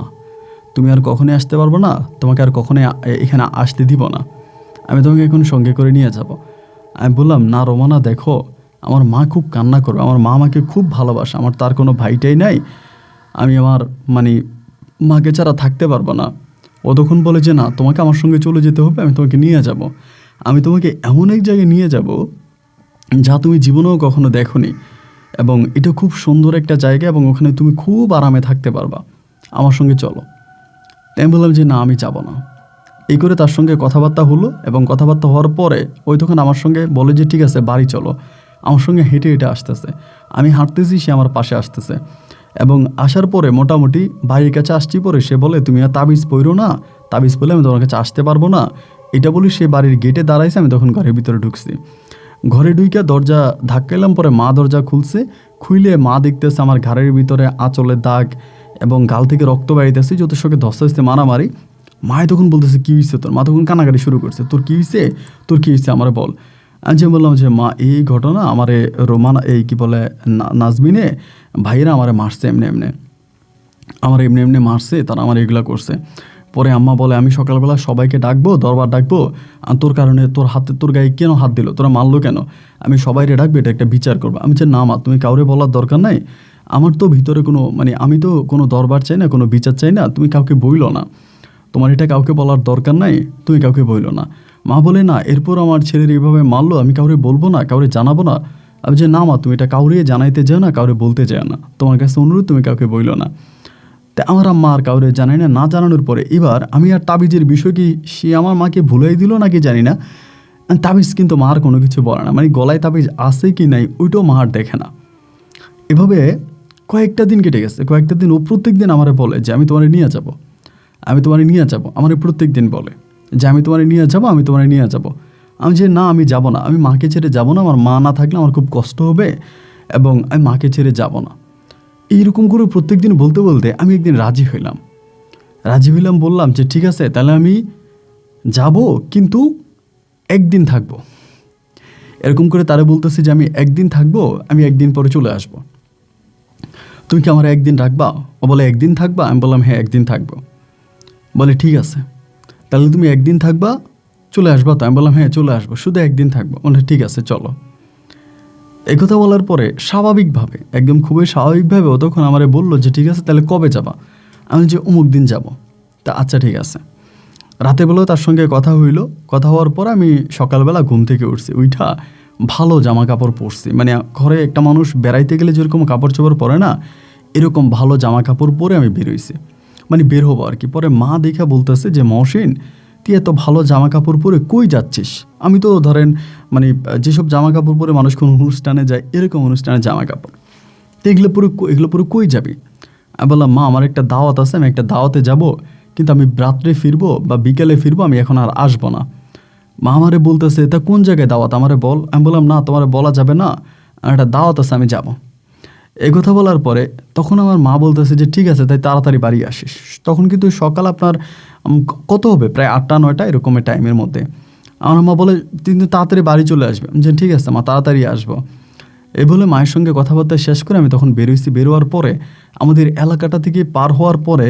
Speaker 1: তুমি আর কখনোই আসতে পারবো না, তোমাকে আর কখনোই এখানে আসতে দিব না, আমি তোমাকে এখন সঙ্গে করে নিয়ে যাব। আমি বললাম, না রোমানা, দেখো আমার মা খুব কান্না করবে, আমার মা আমাকে খুব ভালোবাসে, আমার তার কোনো ভাইটাই নাই, আমি আমার মানে মাকে ছাড়া থাকতে পারবো না। ও তখন বলে যে, না, তোমাকে আমার সঙ্গে চলে যেতে হবে, আমি তোমাকে নিয়ে যাব, আমি তোমাকে এমন এক জায়গায় নিয়ে যাব যা তুমি জীবনেও কখনো দেখোনি, এবং এটা খুব সুন্দর একটা জায়গা, এবং ওখানে তুমি খুব আরামে থাকতে পারবা, আমার সঙ্গে চলো। তাই আমি বললাম যে, না, আমি যাব না। এই করে তার সঙ্গে কথাবার্তা হলো, এবং কথাবার্তা হওয়ার পরে ওই তখন আমার সঙ্গে বলে যে, ঠিক আছে বাড়ি চলো। আমার সঙ্গে হেঁটে হেঁটে আসতেছে, আমি হাঁটতেছি, সে আমার পাশে আসতেছে, এবং আসার পরে মোটামুটি বাড়ির কাছে আসছি পরে সে বলে, তুমি আর তাবিজ পইরো না, তাবিজ পড়লে আমি তোমার কাছে আসতে পারবো না, এটা বলি সে বাড়ির গেটে দাঁড়াইছে। আমি তখন ঘরের ভিতরে ঢুকছি, ঘরে ঢুইকা দরজা ধাক্কাইলাম, পরে মা দরজা খুইলে মা দেখতেছে আমার ঘাড়ের ভিতরে আঁচলের দাগ এবং গাল থেকে রক্ত বাইতেছে, যত সঙ্গে ধস্তে মারামারি। মায়ে তখন বলতেছে, কী হয়েছে তোর? মা তখন কানাকাটি শুরু করছে, তোর কী হয়েছে আমার বল। আমি যে বললাম যে, মা, এই ঘটনা আমারে রোমানা, এই কি বলে নাজমিনে ভাইয়েরা আমারে মারছে, আমার এমনি মারছে, তারা আমার এগুলা করছে। পরে আম্মা বলে, আমি সকালবেলা সবাইকে ডাকবো, দরবার ডাকবো, আর তোর কারণে তোর গায়ে কেন হাত দিল, তোরা মারলো কেন, আমি সবাইরে ডাকবো, এটা একটা বিচার করবো। আমি যে, না মা, তুমি কাউরে বলার দরকার নাই, আমার তো ভিতরে কোনো মানে আমি তো কোনো দরবার চাই না, কোনো বিচার চাই না, তুমি কাউকে বইলো না, তোমার এটা কাউকে বলার দরকার নাই, তুমি কাউকে বইলো না। মা বলে, না, এরপর আমার ছেলের এইভাবে মারলো, আমি কাউরে বলবো না, কাউরে জানাবো না। আমি যে, না মা, তুমি এটা কাউরে জানাইতে চাও না, কাউরে বলতে চাও না, তোমার কাছে অনুরোধ, তুমি কাউকে বইলো না। তা আমার আম্মা আর কাউরে জানাই না জানানোর পরে এবার আমি আর তাবিজের বিষয় কি সে আমার মাকে ভুলাই দিল নাকি জানি না, তাবিজ কিন্তু মার কোনো কিছু বলে না, মানে গলায় তাবিজ আছে কি নাই ওইটাও মার দেখে না। এভাবে কয়েকটা দিন কেটে গেছে, কয়েকটা দিন ও প্রত্যেক দিন আমারে বলে যে, আমি তোমার নিয়ে যাব, আমি তোমারে নিয়ে যাব। আমার প্রত্যেক দিন বলে যে আমি তোমারে নিয়ে যাব, আমি তোমারে নিয়ে যাব। আমি যে না, আমি যাব না, আমি মাকে ছেড়ে যাব না, আমার মা না থাকলে আমার খুব কষ্ট হবে এবং আমি মাকে ছেড়ে যাব না। এইরকম করে প্রত্যেক দিন বলতে বলতে আমি একদিন রাজি হইলাম, বললাম যে ঠিক আছে তাহলে আমি যাব, কিন্তু একদিন থাকবো। এরকম করে তারা বলতেছে যে আমি একদিন থাকবো, আমি একদিন পরে চলে আসব। তুমি কি আমার একদিন রাখবা? ও বলে একদিন থাকবা? আমি বললাম হ্যাঁ একদিন থাকবো। বলে ঠিক আছে, তাহলে তুমি একদিন থাকবা, চলে আসবা তো? আমি বললাম হ্যাঁ চলে আসবো, শুধু একদিন থাকবো। বলে ঠিক আছে চলো। এই কথা বলার পরে স্বাভাবিকভাবে, একদম খুবই স্বাভাবিকভাবে ও তখন আমারে বললো যে ঠিক আছে তাহলে কবে যাবা? আমি যে অমুক দিন যাব। তা আচ্ছা ঠিক আছে। রাতে বেলাও তার সঙ্গে কথা হইলো। কথা হওয়ার পর আমি সকালবেলা ঘুম থেকে উঠছি, উইঠা ভালো জামা কাপড় পরছি। মানে ঘরে একটা মানুষ বেড়াইতে গেলে যেরকম কাপড় চোপড় পরে না, এরকম ভালো জামা কাপড় পরে আমি বেরোইছি, মানে বের হবো আর কি। পরে মা দেখা বলতেছে যে মহসিন, তুই এত ভালো জামা কাপড় পরে কই যাচ্ছিস? আমি তো ধরেন মানে যেসব জামা কাপড় পরে মানুষ কোনো অনুষ্ঠানে যায়, এরকম অনুষ্ঠানের জামা কাপড়, তো এগুলো পরে কই যাবি? আমি বললাম মা আমার একটা দাওয়াত আছে, আমি একটা দাওয়াতে যাব, কিন্তু আমি রাত্রে ফিরবো বা বিকেলে ফিরবো, আমি এখন আর আসবো না। মা আমারে বলতেছে তা কোন জায়গায় দাওয়াত, আমারে বল। আমি বললাম না তোমারে বলা যাবে না, আমার একটা দাওয়াত আছে, আমি যাব। এই কথা বলার পরে তখন আমার মা বলতেছে যে ঠিক আছে তাই তাড়াতাড়ি বাড়ি আসিস। তখন কিন্তু সকাল আপনার কত হবে, প্রায় 8টা-9টা এরকমের টাইমের মধ্যে। আমার মা বলে কিন্তু তাড়াতাড়ি বাড়ি চলে আসবে। যে ঠিক আছে মা, তাড়াতাড়ি আসবো। এই বলে মায়ের সঙ্গে কথাবার্তা শেষ করে আমি তখন বেরোইছি। বেরোয়ার পরে আমাদের এলাকাটা থেকে পার হওয়ার পরে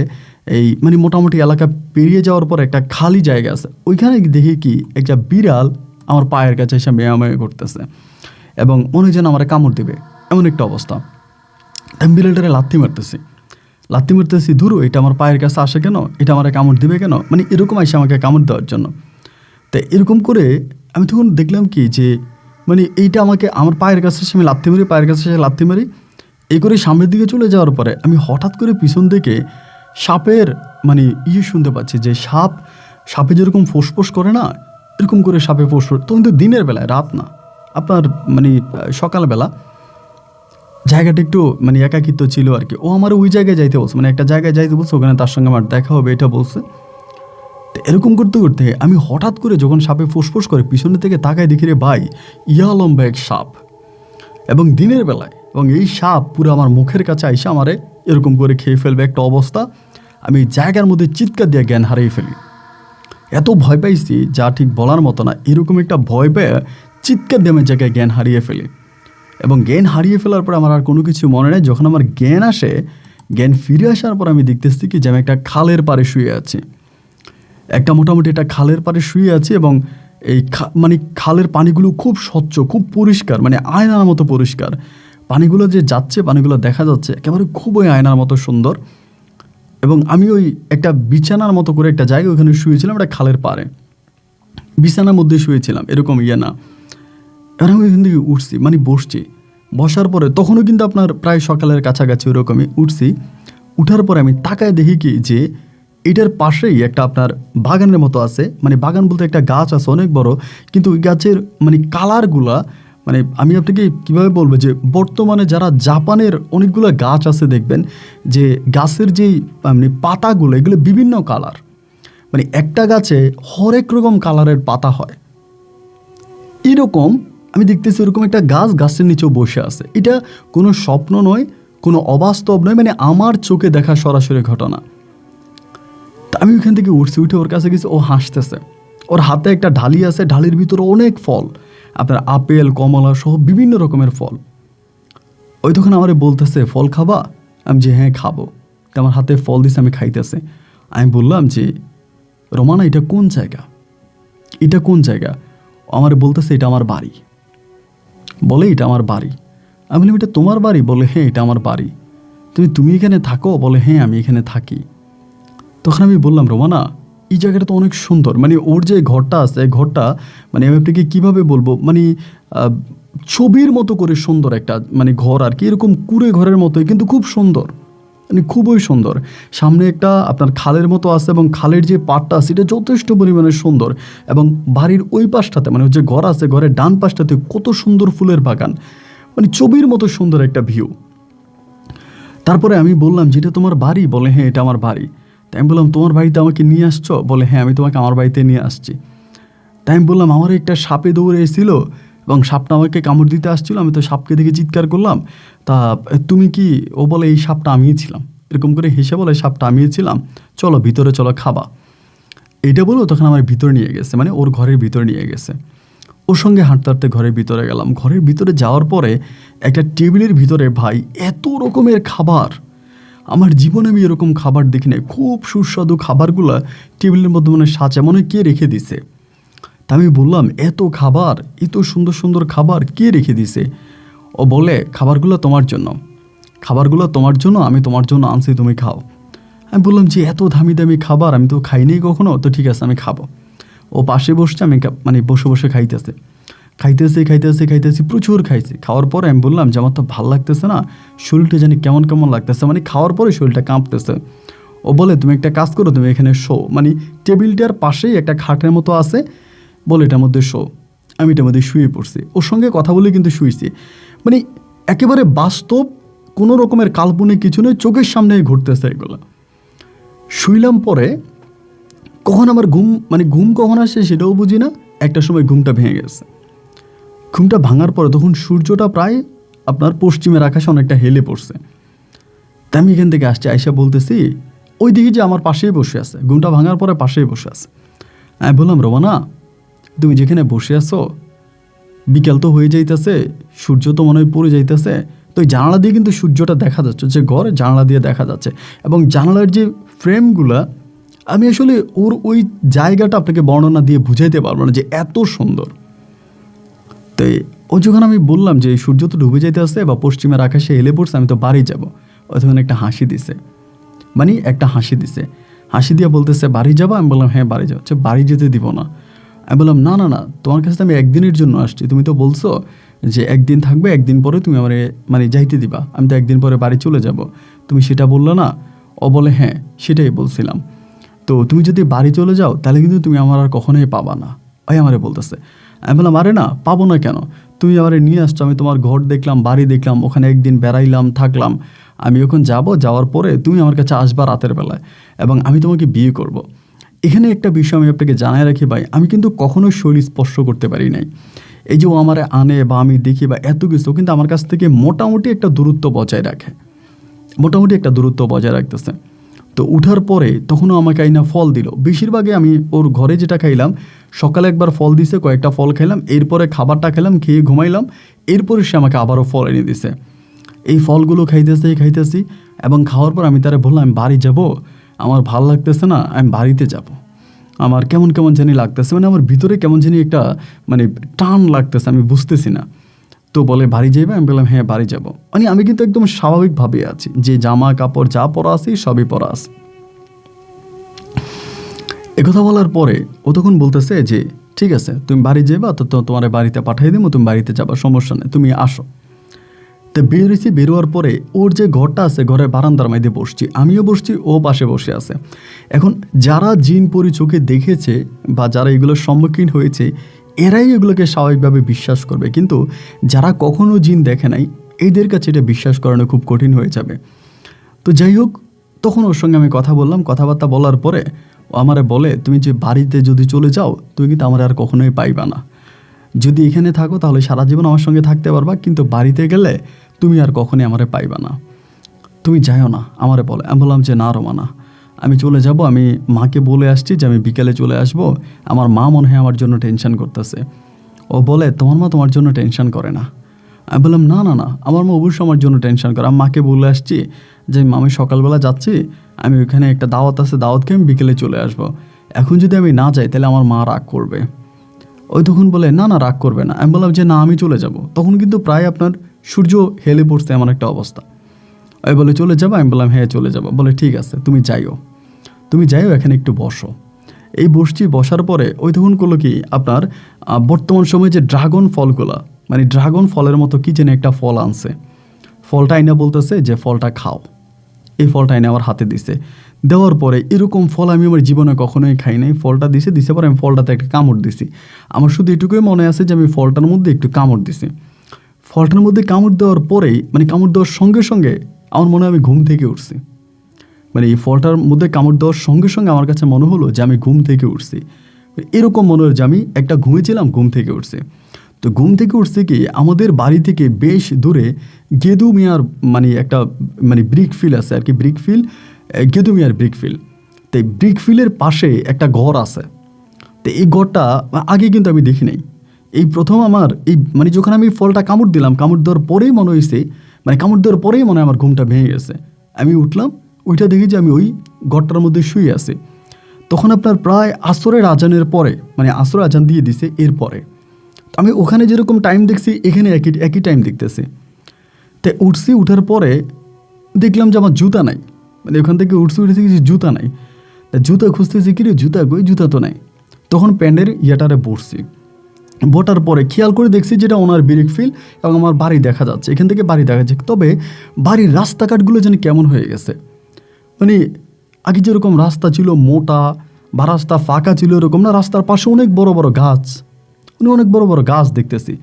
Speaker 1: এই মানে মোটামুটি এলাকা পেরিয়ে যাওয়ার পরে একটা খালি জায়গা আছে, ওইখানে দেখি কি একটা বিড়াল আমার পায়ের কাছে এসে মেয়ামেয় করতেছে এবং মনে যেন আমার কামড় দেবে, এমন একটা অবস্থা। আমি বিড়ালটারে লাথি মারতেছি, ধুরো এটা আমার পায়ের কাছে আসে কেন, এটা আমার কামড় দিবে কেন, মানে এরকম আসে আমাকে কামড় দেওয়ার জন্য। তাই এরকম করে আমি তখন দেখলাম কি যে মানে এইটা আমাকে আমার পায়ের কাছে এসে আমি পায়ের কাছে এসে লাথি মারি। এই করে সামনের দিকে চলে যাওয়ার পরে আমি হঠাৎ করে পিছন থেকে সাপের মানে শুনতে পাচ্ছি যে সাপে যেরকম ফোঁসফোঁস করে না, এরকম করে সাপে ফোঁসফোঁস। তখন তো দিনের বেলায়, রাত না, আপনার মানে সকালবেলা। জায়গাটা একটু মানে একাকিত্ব ছিল আর কি। ও আমার ওই জায়গায় যাইতে বলছে, মানে একটা জায়গায় যাইতে বলছে, ওখানে তার সঙ্গে আমার দেখা হবে এটা বলছে। তো এরকম করতে করতে আমি হঠাৎ করে যখন সাপে ফুসফুস করে পিছনে থেকে তাকায় দেখি রে ভাই, ইয়া লম্বা এক সাপ এবং দিনের বেলায়, এবং এই সাপ পুরো আমার মুখের কাছে আইসা আমারে এরকম করে খেয়ে ফেলবে একটা অবস্থা। আমি জায়গার মধ্যে চিৎকার দিয়ে জ্ঞান হারিয়ে ফেলি। এত ভয় পাইছি যা ঠিক বলার মতো না। এরকম একটা ভয় পেয়ে চিৎকার দিয়ে আমি জায়গায় জ্ঞান হারিয়ে ফেলি এবং জ্ঞান হারিয়ে ফেলার পর আমার আর কোনো কিছু মনে নেই। যখন আমার জ্ঞান আসে, জ্ঞান ফিরে আসার পর আমি দেখতেছি কি যে আমি একটা খালের পাড়ে শুয়ে আছি, মোটামুটি একটা খালের পাড়ে শুয়ে আছি এবং এই মানে খালের পানিগুলো খুব স্বচ্ছ, খুব পরিষ্কার, মানে আয়নার মতো পরিষ্কার। পানিগুলো যে যাচ্ছে, পানিগুলো দেখা যাচ্ছে একেবারে খুবই আয়নার মতো সুন্দর। এবং আমি ওই একটা বিছানার মতো করে একটা জায়গায় ওখানে শুয়েছিলাম, একটা খালের পাড়ে বিছানার মধ্যে শুয়েছিলাম, এরকম না। এবার আমি ওইখান থেকে উঠছি, মানে বসছি। বসার পরে তখনও কিন্তু আপনার প্রায় সকালের কাছাকাছি ওরকমই উঠছি। উঠার পরে আমি তাকায় দেখি কি যে এটার পাশেই একটা আপনার বাগানের মতো আছে, মানে বাগান বলতে একটা গাছ আছে অনেক বড়, কিন্তু ওই গাছের মানে কালারগুলা, মানে আমি আপনাকে কীভাবে বলবো যে বর্তমানে যারা জাপানের অনেকগুলো গাছ আছে দেখবেন যে গাছের যেই মানে পাতাগুলো, এগুলো বিভিন্ন কালার, মানে একটা গাছে হরেক রকম কালারের পাতা হয়। এরকম আমি দেখতেছি এরকম একটা গাছের নিচেও বসে আছে। এটা কোনো স্বপ্ন নয়, কোনো অবাস্তব নয়, মানে আমার চোখে দেখা সরাসরি ঘটনা। তা আমি ওইখান থেকে উঠে ওর কাছে গেছি। ও হাসতেছে, ওর হাতে একটা ঢালি আছে, ঢালির ভিতরে অনেক ফল, আপনার আপেল, কমলা সহ বিভিন্ন রকমের ফল। ওই তখন আমারে বলতেছে ফল খাবা? আমি যে হ্যাঁ খাবো। তো আমার হাতে ফল দিছে, আমি খাইতেছে। আমি বললাম যে রোমানা এটা কোন জায়গা, এটা কোন জায়গা? আমারে বলতেছে এটা আমার বাড়ি। বলে এটা আমার বাড়ি। আমি বললাম এটা তোমার বাড়ি? বলে হ্যাঁ এটা আমার বাড়ি। তুমি এখানে থাকো? বলে হ্যাঁ আমি এখানে থাকি। তখন আমি বললাম রোমানা এই জায়গাটা তো অনেক সুন্দর, মানে ওর যে ঘরটা আছে, ঘরটা মানে আমি আপনাকে কীভাবে বলবো, মানে ছবির মতো করে সুন্দর একটা মানে ঘর আর কি, এরকম কুঁড়ে ঘরের মতোই, কিন্তু খুব সুন্দর, মানে খুবই সুন্দর। সামনে একটা আপনার খালের মতো আছে এবং খালের যে পাড়টা আছে এটা যথেষ্ট পরিমাণে সুন্দর। এবং বাড়ির ওই পাশটাতে মানে যে ঘর আছে, ঘরের ডান পাশটাতে কত সুন্দর ফুলের বাগান, মানে ছবির মতো সুন্দর একটা ভিউ। তারপরে আমি বললাম যেটা তোমার বাড়ি? বলে হ্যাঁ এটা আমার বাড়ি। তাই আমি বললাম তোমার বাড়িতে আমাকে নিয়ে আসছো? বলে হ্যাঁ, আমি তোমাকে আমার বাড়িতে নিয়ে আসছি। তাই আমি বললাম আমার একটা সাপে দৌড়ে এসেছিল এবং সাপটা আমাকে কামড় দিতে আসছিল, আমি তো সাপকে দেখে চিৎকার করলাম, তা তুমি কি? ও বলে এই সাপটা আমিই ছিলাম। এরকম করে হেসে বলে সাপটা আমিই ছিলাম, চলো ভিতরে চলো খাবা। এটা বলেও তখন আমার ভিতরে নিয়ে গেছে, মানে ওর ঘরের ভিতরে নিয়ে গেছে। ওর সঙ্গে হাঁটতে হাঁটতে ঘরের ভিতরে গেলাম। ঘরের ভিতরে যাওয়ার পরে একটা টেবিলের ভিতরে ভাই এত রকমের খাবার, আমার জীবনে আমি এরকম খাবার দেখি নাই। খুব সুস্বাদু খাবারগুলা টেবিলের মধ্যে মানে সাজা, মনে হয় কে রেখে দিছে। তা আমি বললাম এত খাবার, এত সুন্দর সুন্দর খাবার কে রেখে দিছে? ও বলে খাবারগুলো তোমার জন্য, খাবারগুলো তোমার জন্য, আমি তোমার জন্য আনছি, তুমি খাও। আমি বললাম যে এত দামি দামি খাবার আমি তো খাইনি কখনো, তো ঠিক আছে আমি খাবো। ও পাশে বসছে, আমি মানে বসে বসে খাইতেছে, খাইতেছি, প্রচুর খাইছি। খাওয়ার পরে আমি বললাম যে আমার তো ভাল লাগতেছে না, শরীরটা জানি কেমন কেমন লাগতেছে, মানে খাওয়ার পরে শরীরটা কাঁপতেছে। ও বলে তুমি একটা কাজ করো, তুমি এখানে শো, মানে টেবিলটার পাশেই একটা খাটের মতো আছে, বলে এটার মধ্যে শো। আমি এটার মধ্যে শুয়ে পড়ছি, ওর সঙ্গে কথা বলে কিন্তু শুয়েছি, মানে একেবারে বাস্তব, কোনো রকমের কাল্পনিক কিছু নেই, চোখের সামনে ঘুরতেছে এগুলো। শুইলাম, পরে কখন আমার ঘুম কখন আসে সেটাও বুঝি না। একটা সময় ঘুমটা ভেঙে গেছে। ঘুমটা ভাঙার পরে তখন সূর্যটা প্রায় আপনার পশ্চিমের আকাশে অনেকটা হেলে পড়ছে। তা আমি এখান থেকে আসছি, আয়সা বলতেছি ওই দিকে যে আমার পাশেই বসে আছে, ঘুমটা ভাঙার পরে পাশেই বসে আছে। আমি বললাম রোমানা, তুমি যেখানে বসে আছো, বিকেল তো হয়ে যাইতেছে, সূর্য তো মনে হয় পড়ে যাইতেছে, তো ওই জানালা দিয়ে কিন্তু সূর্যটা দেখা যাচ্ছে, যে ঘরে জানালা দিয়ে দেখা যাচ্ছে, এবং জানালার যে ফ্রেমগুলা, আমি আসলে ওই জায়গাটা আপনাকে বর্ণনা দিয়ে বুঝাইতে পারবো না যে এত সুন্দর। তো ও যখন আমি বললাম যে সূর্য তো ডুবে যাইতে আসছে বা পশ্চিমের আকাশে হেলে পড়ছে, আমি তো বাড়ি যাবো, ও তখন একটা হাসি দিছে, মানে একটা হাসি দিছে, হাসি দিয়ে বলতেছে বাড়ি যাবো? আমি বললাম হ্যাঁ বাড়ি যাবো। বাড়ি যেতে দিব না। আমি বললাম না না না, তোমার কাছে আমি একদিনের জন্য আসছি, তুমি তো বলছো যে একদিন থাকবে, একদিন পরে তুমি আমার মানে যাইতে দিবা, আমি তো একদিন পরে বাড়ি চলে যাব, তুমি সেটা বললে না? ও বলে হ্যাঁ সেটাই বলছিলাম। তো তুমি যদি বাড়ি চলে যাও তাহলে কিন্তু তুমি আমার আর কখনোই পাবা না, ওই আমারে বলতেছে। আমি বললাম আরে না, পাবো না কেন? তুমি আমারে নিয়ে আসছো, আমি তোমার ঘর দেখলাম, বাড়ি দেখলাম, ওখানে একদিন বেড়াইলাম, থাকলাম, আমি ওখানে যাওয়ার পরে তুমি আমার কাছে আসবা রাতের বেলায়, এবং আমি তোমাকে বিয়ে করব। এখানে একটা বিষয় আমি আপনাকে জানাই রাখি ভাই, আমি কিন্তু কখনোই শরীর স্পর্শ করতে পারি নাই। এই যে ও আমারে আনে বা আমি দেখি বা এত কিছু, কিন্তু আমার কাছ থেকে মোটামুটি একটা দূরত্ব বজায় রাখে, মোটামুটি একটা দূরত্ব বজায় রাখতেছে। তো উঠার পরে তখনও আমাকে আইনা ফল দিল। বেশিরভাগে আমি ওর ঘরে যেটা খাইলাম, সকালে একবার ফল দিছে, কয়েকটা ফল খাইলাম, এরপরে খাবারটা খেলাম, খেয়ে ঘুমাইলাম, এরপরে সে আমাকে আবারও ফল এনে দিছে। এই ফলগুলো খাইতেছি, এবং খাওয়ার পর আমি তারা বললাম আমি বাড়ি যাব, আমার ভাল লাগতেছে না, আমি বাড়িতে যাব, আমার কেমন কেমন জানি লাগতেছে, মানে আমার ভিতরে কেমন জানি একটা মানে টান লাগতেছে, আমি বুঝতেছি না। তো বলে বাড়ি যাইবে? আমি বললাম হ্যাঁ বাড়ি যাব। মানে আমি কিন্তু একদম স্বাভাবিকভাবে আছি, যে জামা কাপড় যা পরা আছি সবই পরা আছে। একথা বলার পরে ও তখন বলতেছে যে ঠিক আছে তুমি বাড়ি যাইবা, তো তোমার বাড়িতে পাঠিয়ে দেবো, তুমি বাড়িতে যাবা, সমস্যা নেই, তুমি আসো। তো বেরোইছি, বেরোয়ার পরে ওর যে ঘরটা আছে, ঘরের বারান্দার মধ্যে বসছি, আমিও বসছি, ও পাশে বসে আছে। এখন যারা জিন পরি চোখে দেখেছে বা যারা এগুলোর সম্মুখীন হয়েছে, এরাই এগুলোকে স্বাভাবিকভাবে বিশ্বাস করবে, কিন্তু যারা কখনো জিন দেখে নাই, এদের কাছে এটা বিশ্বাস করানো খুব কঠিন হয়ে যাবে। তো যাই হোক, তখন ওর সঙ্গে আমি কথা বললাম, কথাবার্তা বলার পরে ও আমারে বলে তুমি যে বাড়িতে যদি চলে যাও, তুমি কিন্তু আমার আর কখনোই পাইবা না, যদি এখানে থাকো তাহলে সারা জীবন আমার সঙ্গে থাকতে পারবা, কিন্তু বাড়িতে গেলে তুমি আর কখনোই আমারে পাইবা না, তুমি যাইও না, আমারে বলে। আমি বললাম যে না রোমানা, আমি চলে যাব, আমি মাকে বলে আসছি যে আমি বিকেলে চলে আসব, আমার মা মনে হয় আমার জন্য টেনশন করতেছে। ও বলে তোমার মা তোমার জন্য টেনশন করে না। আমি বললাম না না না, আমার মা অবশ্যই আমার জন্য টেনশন করে, আমি মাকে বলে আসছি যে আমি সকালবেলা যাচ্ছি, আমি ওইখানে একটা দাওয়াত আছে, দাওয়াত খেয়ে আমি বিকেলে চলে আসব, এখন যদি আমি না যাই তাহলে আমার মা রাগ করবে। ওই তখন বলে না না রাগ করবে না। আমি বললাম যে না আমি চলে যাব। তখন কিন্তু প্রায় আপনার সূর্য হেলে পড়ছে এমন একটা অবস্থা। ওই বলে চলে যাবো? আমি বললাম হ্যাঁ চলে যাবো। বলে ঠিক আছে তুমি যাইও, এখানে একটু বসো। এই বসছি, বসার পরে ওই তখন করলো কি আপনার বর্তমান সময়ে যে ড্রাগন ফলগুলা, মানে ড্রাগন ফলের মতো কি যেন একটা ফল আনছে, ফলটা আইনা বলতেছে যে ফলটা খাও। এই ফলটা আইনা আমার হাতে দিছে, দেওয়ার পরে এরকম ফল আমি আমার জীবনে কখনোই খাই নাই। ফলটা দিছে পরে আমি ফলটাতে একটা কামড় দিছি। আমার শুধু এটুকুই মনে আছে যে আমি ফলটার মধ্যে একটু কামড় দিছি। ফলটার মধ্যে কামড় দেওয়ার পরেই, মানে কামড় দেওয়ার সঙ্গে সঙ্গে আমার মনে হয় আমি ঘুম থেকে উঠছি। মানে এই ফলটার মধ্যে কামড় দেওয়ার সঙ্গে সঙ্গে আমার কাছে মনে হলো যে আমি ঘুম থেকে উঠছি। এরকম মনে হলো যে আমি একটা ঘুমিয়েছিলাম, ঘুম থেকে উঠছি। তো ঘুম থেকে উঠছে কি, আমাদের বাড়ি থেকে বেশ দূরে গেদু মিয়ার মানে একটা মানে ব্রিক ফিল আছে আর কি, ব্রিক ফিল, গেদু মিয়ার ব্রিক ফিল। তো এই ব্রিক ফিলের পাশে একটা ঘর আছে। তো এই ঘরটা আগে কিন্তু আমি দেখি নাই। এই প্রথম আমার এই মানে যখন আমি ফলটা কামড় দিলাম, কামড় দেওয়ার পরেই মনে হয়েছে, মানে কামড় দেওয়ার পরেই মনে হয় আমার ঘুমটা ভেঙে গেছে। আমি উঠলাম, ওইটা দেখি যে আমি ওই ঘরটার মধ্যে শুয়ে আছি। তখন আপনার প্রায় আসরের আজানের পরে, মানে আসরের আজান দিয়ে দিছে এরপরে। আমি ওখানে যেরকম টাইম দেখছি এখানে একই একই টাইম দেখতেছি। তাই উঠছি, উঠার পরে দেখলাম যে আমার জুতা নাই। মানে ওখান থেকে উঠেছি কিছু জুতা নাই। তা জুতা খুঁজতেছি, কি রে জুতা কই, জুতা তো নাই। তখন প্যান্ডের ইয়াটারে বসছি, বটার পরে খেয়াল করে দেখছি যেটা ওনার ব্রিক ফিল এবং আমার বাড়ি দেখা যাচ্ছে, এখান থেকে বাড়ি দেখা যাচ্ছে। তবে বাড়ির রাস্তাঘাটগুলো যেন কেমন হয়ে গেছে, মানে আগে যেরকম রাস্তা ছিল মোটা বা রাস্তা ফাঁকা ছিল এরকম না, রাস্তার পাশে অনেক বড় বড় গাছ, অনেক বড় বড় গাছ দেখতেছি।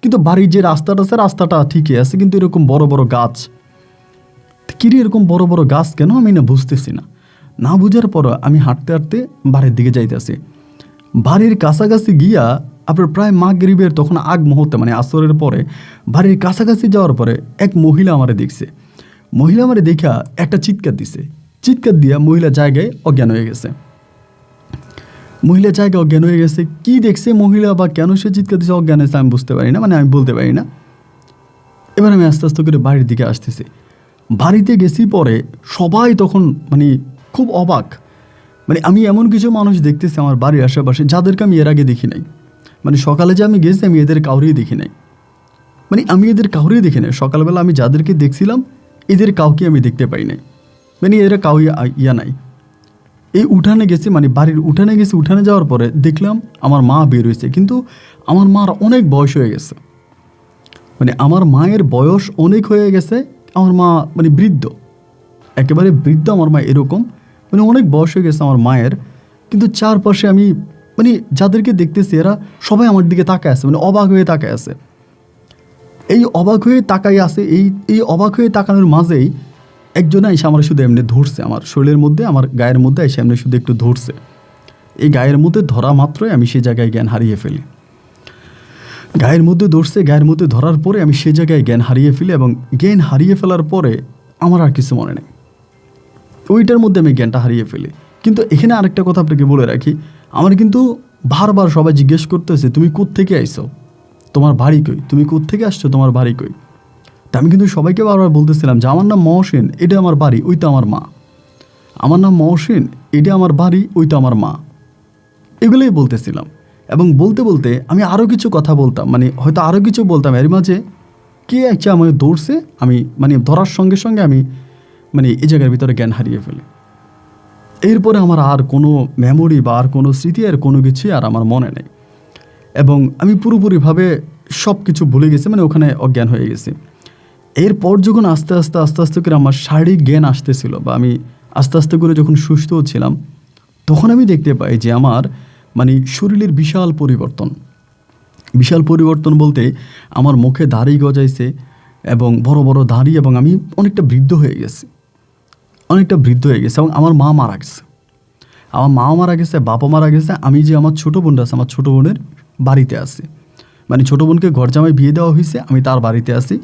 Speaker 1: কিন্তু বাড়ির যে রাস্তাটা আছে রাস্তাটা ঠিকই আছে, কিন্তু এরকম বড় বড় গাছ, কিরে এরকম বড় বড় গাছ কেন আমি না বুঝতেছি না। না বুঝার পর আমি হাঁটতে হাঁটতে বাড়ির দিকে যাইতেছি। বাড়ির কাছাকাছি গিয়া আপনার প্রায় মাগরিবের তখন আগ মুহূর্তে, মানে আসরের পরে বাড়ির কাছাকাছি যাওয়ার পরে এক মহিলা আমারে দেখছে। মহিলা আমারে দেখা একটা চিৎকার দিছে, চিৎকার দিয়া মহিলা জায়গায় অজ্ঞান হয়ে গেছে। মহিলা জায়গায় অজ্ঞান হয়ে গেছে, কি দেখছে মহিলা বা কেন সে চিৎকার দিচ্ছে অজ্ঞান হয়েছে আমি বুঝতে পারি না, মানে আমি বলতে পারি না। এবার আমি আস্তে আস্তে করে বাড়ির দিকে আসতেছি। বাড়িতে গেছি পরে সবাই তখন মানে খুব অবাক। মানে আমি এমন কিছু মানুষ দেখতেছি আমার বাড়ির আশেপাশে যাদেরকে আমি এর আগে দেখি নাই। মানে সকালে যে আমি গেছি আমি এদের কাউরেই দেখি নাই, মানে আমি এদের কাউরেই দেখি নাই। সকালবেলা আমি যাদেরকে দেখছিলাম এদের কাউকে আমি দেখতে পাই নাই, মানে এরা কাউ ইয়া নাই। এই উঠানে গেছি, মানে বাড়ির উঠানে গেছি, উঠানে যাওয়ার পরে দেখলাম আমার মা বের হয়েছে, কিন্তু আমার মার অনেক বয়স হয়ে গেছে। মানে আমার মায়ের বয়স অনেক হয়ে গেছে, আমার মা মানে বৃদ্ধ, একেবারে বৃদ্ধ আমার মা, এরকম মানে অনেক বয়স হয়ে গেছে আমার মায়ের। কিন্তু চারপাশে আমি মানে যাদেরকে দেখতেছি এরা সবাই আমার দিকে তাকায় আছে, মানে অবাক হয়ে তাকায় আছে। এই অবাক হয়ে তাকাই আছে, এই অবাক হয়ে তাকানোর মাঝেই একজনে এসে আমার শুধু এমনি ধরছে, আমার শরীরের মধ্যে আমার গায়ের মধ্যে এসে এমনি শুধু একটু ধরছে। এই গায়ের মধ্যে ধরা মাত্রই আমি সেই জায়গায় জ্ঞান হারিয়ে ফেলি। গায়ের মধ্যে ধরছে, গায়ের মধ্যে ধরার পরে আমি সেই জায়গায় জ্ঞান হারিয়ে ফেলি, এবং জ্ঞান হারিয়ে ফেলার পরে আমার আর কিছু মনে নেই, ওইটার মধ্যে আমি জ্ঞানটা হারিয়ে ফেলি। কিন্তু এখানে আরেকটা কথা আপনাকে বলে রাখি, আমার কিন্তু বারবার সবাই জিজ্ঞেস করতেছে তুমি কোত্থেকে আইছো, তোমার বাড়ি কই, তুমি কোত্থেকে আসছো, তোমার বাড়ি কই। তা আমি কিন্তু সবাইকে বারবার বলতেছিলাম যে আমার নাম মহসিন, এটা আমার বাড়ি, ওই তো আমার মা। আমার নাম মহসিন, এটা আমার বাড়ি, ওই তো আমার মা। এগুলোই বলতেছিলাম, এবং বলতে বলতে আমি আরও কিছু কথা বলতাম, মানে হয়তো আরও কিছু বলতাম, এর মাঝে কে একটা আমাকে দৌড়ছে, আমি মানে ধরার সঙ্গে সঙ্গে আমি মানে এই জায়গার ভিতরে জ্ঞান হারিয়ে ফেলি। এরপরে আমার আর কোনো মেমোরি বা আর কোনো স্মৃতি আর কোনো কিছুই আর আমার মনে নেই, এবং আমি পুরোপুরিভাবে সব কিছু ভুলে গেছি, মানে ওখানে অজ্ঞান হয়ে গেছি। এরপর যখন আস্তে আস্তে আস্তে আস্তে করে আমার শারীরিক জ্ঞান আসতেছিল, বা আমি আস্তে আস্তে করে যখন সুস্থ হচ্ছিলাম, তখন আমি দেখতে পাই যে আমার মানে শরীরের বিশাল পরিবর্তন। বিশাল পরিবর্তন বলতে আমার মুখে দাড়ি গজাইছে, এবং বড় বড় দাড়ি, এবং আমি অনেকটা বৃদ্ধ হয়ে গেছি, অনেকটা বৃদ্ধ হয়ে গেছে। এবং আমার মা মারা গেছে, আমার মা মারা গেছে, বাবা মারা গেছে। আমি যে আমার ছোটো বোনটা আছে, আমার ছোটো বোনের বাড়িতে আছি, মানে ছোটো বোনকে ঘর জামাই বিয়ে দেওয়া হয়েছে, আমি তার বাড়িতে আছি।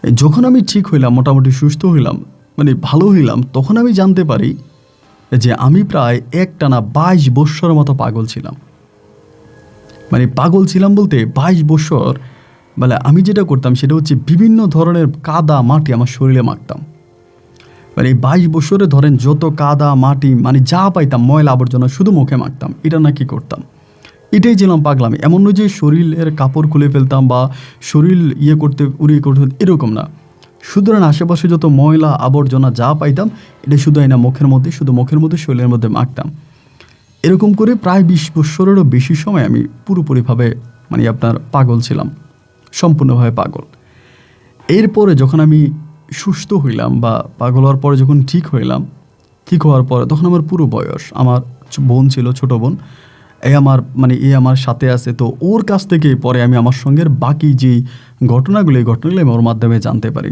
Speaker 1: যখন আমি ঠিক হইলাম, মোটামুটি সুস্থ হইলাম, মানে ভালো হইলাম, তখন আমি জানতে পারি যে আমি প্রায় একটানা 22 বৎসরের মতো পাগল ছিলাম। মানে পাগল ছিলাম বলতে 22 বৎসর মানে আমি যেটা করতাম সেটা হচ্ছে বিভিন্ন ধরনের কাদা মাটি আমার শরীরে মাখতাম। মানে এই 22 বছরে ধরেন যত কাদা মাটি মানে যা পাইতাম ময়লা আবর্জনা শুধু মুখে মাখতাম, এটা নাকি করতাম। এটাই ছিলাম পাগলামি। এমন নয় যে শরীরের কাপড় খুলে ফেলতাম বা শরীর উড়িয়ে করতে এরকম না। সুতরাং আশেপাশে যত ময়লা আবর্জনা যা পাইতাম এটা শুধু না মুখের মধ্যে, শুধু মুখের মধ্যে, শরীরের মধ্যে মাখতাম। এরকম করে প্রায় 20 বছরেরও বেশি সময় আমি পুরোপুরিভাবে মানে আপনার পাগল ছিলাম, সম্পূর্ণভাবে পাগল। এরপরে যখন আমি সুস্থ হইলাম বা পাগল হওয়ার পরে যখন ঠিক হইলাম, ঠিক হওয়ার পরে তখন আমার পুরো বয়স, আমার বোন ছিল, ছোট বোন, এই আমার সাথে আছে। তো ওর কাছ থেকে পরে আমি আমার সঙ্গের বাকি যে ঘটনাগুলো, এই ঘটনাগুলো আমি ওর মাধ্যমে জানতে পারি।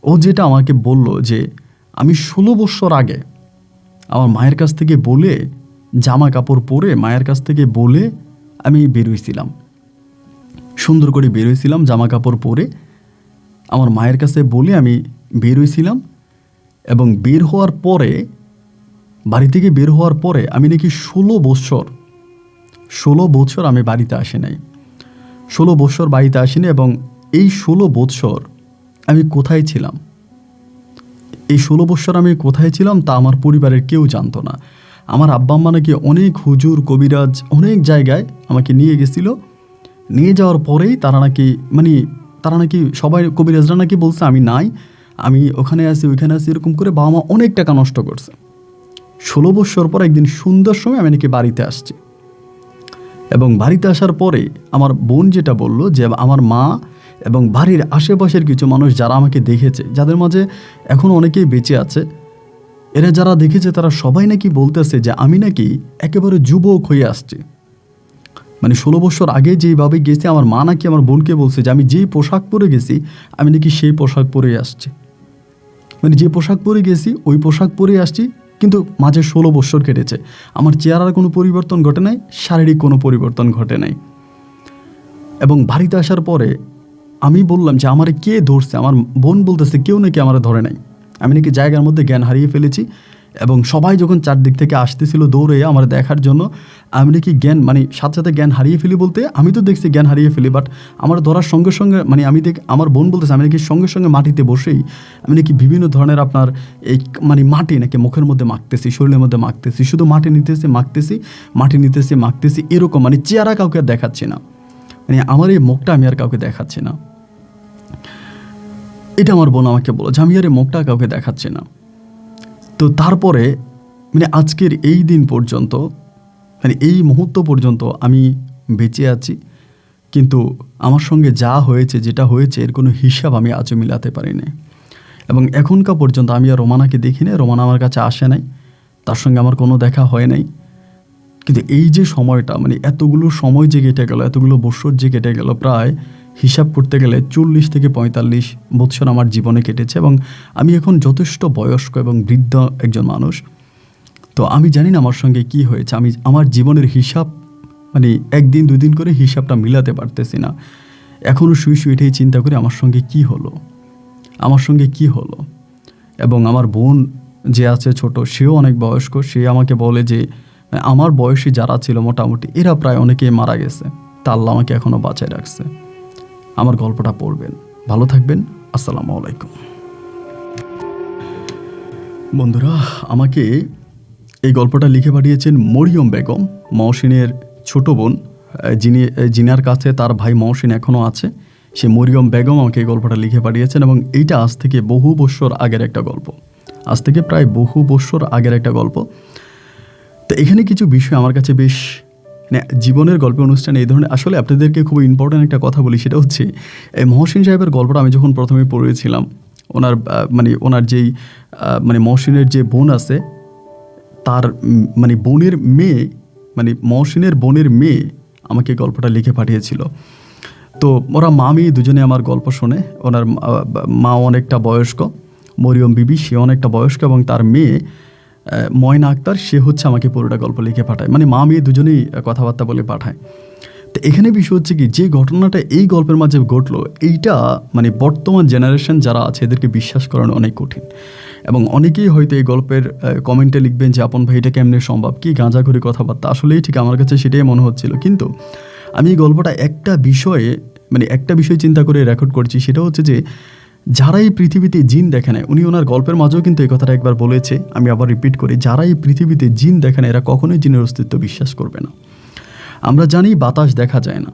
Speaker 1: ও যেটা আমাকে বলল যে আমি 16 বছর আগে আমার মায়ের কাছ থেকে বলে, জামা কাপড় পরে মায়ের কাছ থেকে বলে আমি বেরোইছিলাম, সুন্দর করে বেরোইছিলাম জামা কাপড় পরে আমার মায়ের কাছে বলে আমি বেরোইছিলাম। এবং বের হওয়ার পরে, বাড়ি থেকে বের হওয়ার পরে আমি নাকি 16 বছর আমি বাড়িতে আসি নাই, 16 বছর বাড়িতে আসিনি। এবং এই 16 বছর আমি কোথায় ছিলাম, এই 16 বছর আমি কোথায় ছিলাম তা আমার পরিবারের কেউ জানতো না। আমার আব্বা আম্মা নাকি অনেক হুজুর কবিরাজ অনেক জায়গায় আমাকে নিয়ে গেছিল। নিয়ে যাওয়ার পরেই তারা নাকি সবাই কবিরাজরা নাকি বলছে আমি নাই, আমি ওখানে আছি ওইখানে আছি, এরকম করে বাবা মা অনেক টাকা নষ্ট করছে। 16 বছর পর একদিন সুন্দর সময় আমি নাকি বাড়িতে আসছি। এবং বাড়িতে আসার পরে আমার বোন যেটা বলল যে আমার মা এবং বাড়ির আশেপাশের কিছু মানুষ যারা আমাকে দেখেছে, যাদের মাঝে এখন অনেকেই বেঁচে আছে, এরা যারা দেখেছে তারা সবাই নাকি বলতেছে যে আমি নাকি একেবারে যুবক হয়ে আসছি। 16 বছর আগে যেইভাবে গেছি, আমার মা নাকি আমার বোনকে বলছে যে আমি যেই পোশাক পরে গেছি আমি নাকি সেই পোশাক পরেই আসছি, যে পোশাক পরে গেছি ওই পোশাক পরেই আসছি। কিন্তু মাঝে 16 বছর কেটেছে, আমার চেহারার কোনো পরিবর্তন ঘটে নাই, শারীরিক কোনো পরিবর্তন ঘটে নাই। এবং বাড়িতে আসার পরে আমি বললাম যে আমারে কে ধরছে, আমার বোন বলতেছে কেউ নাকি আমারে ধরে নাই, আমি নাকি জায়গার মধ্যে জ্ঞান হারিয়ে ফেলেছি। এবং সবাই যখন চারদিক থেকে আসতেছিল দৌড়ে আমার দেখার জন্য, আমি নাকি জ্ঞান সাথে সাথে জ্ঞান হারিয়ে ফেলি। বলতে আমি তো দেখছি জ্ঞান হারিয়ে ফেলি, বাট আমার ধরার সঙ্গে সঙ্গে আমার বোন বলতেছে আমি নাকি সঙ্গে সঙ্গে মাটিতে বসেই আমি নাকি বিভিন্ন ধরনের আপনার এই মাটি নাকি মুখের মধ্যে মাখতেছি, শরীরের মধ্যে মাখতেছি, শুধু মাটি নিতেছি মাখতেছি, এরকম চেহারা কাউকে আর দেখাচ্ছি না, আমার এই মুখটা আমি আর কাউকে দেখাচ্ছি না। এটা আমার বোন আমাকে বলো যে আমি আর এই মুখটা কাউকে দেখাচ্ছি না। তো তারপরে আজকের এই দিন পর্যন্ত, এই মুহূর্ত পর্যন্ত আমি বেঁচে আছি, কিন্তু আমার সঙ্গে যা হয়েছে, যেটা হয়েছে, এর কোনো হিসাব আমি আজও মিলাতে পারি না। এবং এখনকার পর্যন্ত আমি আর রোমানাকে দেখি নাই, রোমানা আমার কাছে আসে নাই, তার সঙ্গে আমার কোনো দেখা হয় নাই। কিন্তু এই যে সময়টা এতগুলো সময় যে কেটে গেল, এতগুলো বছর যে কেটে গেল, প্রায় হিসাব করতে গেলে 40 থেকে 45 বছর আমার জীবনে কেটেছে। এবং আমি এখন যথেষ্ট বয়স্ক এবং বৃদ্ধ একজন মানুষ। তো আমি জানি না আমার সঙ্গে কি হয়েছে, আমি আমার জীবনের হিসাব একদিন দুদিন করে হিসাবটা মিলাতে পারতেছি না। এখনও শুয়ে এটাই চিন্তা করি আমার সঙ্গে কি হলো। এবং আমার বোন যে আছে ছোট, সেও অনেক বয়স্ক, সে আমাকে বলে যে আমার বয়সী যারা ছিল মোটামুটি এরা প্রায় অনেকেই মারা গেছে, তা আল্লাহ আমাকে এখনও বাঁচায় রাখছে। আমার গল্পটা পড়বেন, ভালো থাকবেন, আসসালামু আলাইকুম। বন্ধুরা, আমাকে এই গল্পটা লিখে পাঠিয়েছেন মরিয়ম বেগম, মহসিনের ছোট বোন, জিনার কাছে তার ভাই মহসিন এখনও আছে। সে মরিয়ম বেগম আমাকে এই গল্পটা লিখে পাঠিয়েছেন। এবং এইটা আজ থেকে বহু বছর আগের একটা গল্প, আজ থেকে প্রায় বহু বছর আগের একটা গল্প। তো এখানে কিছু বিষয় আমার কাছে বেশ জীবনের গল্প অনুষ্ঠানে এই ধরনের, আসলে আপনাদেরকে খুব ইম্পর্ট্যান্ট একটা কথা বলি, সেটা হচ্ছে এই মহসিন সাহেবের গল্পটা আমি যখন প্রথমে পড়েছিলাম, ওনার যেই মহসিনের যে বোন আছে, তার বোনের মেয়ে, মহসিনের বোনের মেয়ে আমাকে গল্পটা লিখে পাঠিয়েছিল। তো ওরা মা মেয়ে দুজনে আমার গল্প শোনে। ওনার মা অনেকটা বয়স্ক, মরিয়ম বিবি, সে অনেকটা বয়স্ক, এবং তার মেয়ে ময়না আক্তার, সে হচ্ছে আমাকে পুরোটা গল্প লিখে পাঠায়, মা মেয়ে দুজনেই কথাবার্তা বলে পাঠায়। তো এখানে বিষয় হচ্ছে কি, যে ঘটনাটা এই গল্পের মাঝে ঘটলো, এইটা বর্তমান জেনারেশন যারা আছে এদেরকে বিশ্বাস করানো অনেক কঠিন। এবং অনেকেই হয়তো এই গল্পের কমেন্টে লিখবেন যে আপন ভাই এটা কেমনে সম্ভব, কি গাঁজাখুরি কথাবার্তা। আসলেই ঠিক আমার কাছে সেটাই মনে হচ্ছিল। কিন্তু আমি এই গল্পটা একটা বিষয় চিন্তা করে রেকর্ড করছি, সেটা হচ্ছে যে যারা এই পৃথিবীতে জিন দেখে নেয়, উনি ওনার গল্পের মাঝেও কিন্তু এই কথাটা একবার বলেছে, আমি আবার রিপিট করি, যারা এই পৃথিবীতে জিন দেখে না এরা কখনোই জিনের অস্তিত্ব বিশ্বাস করবে না। আমরা জানি বাতাস দেখা যায় না,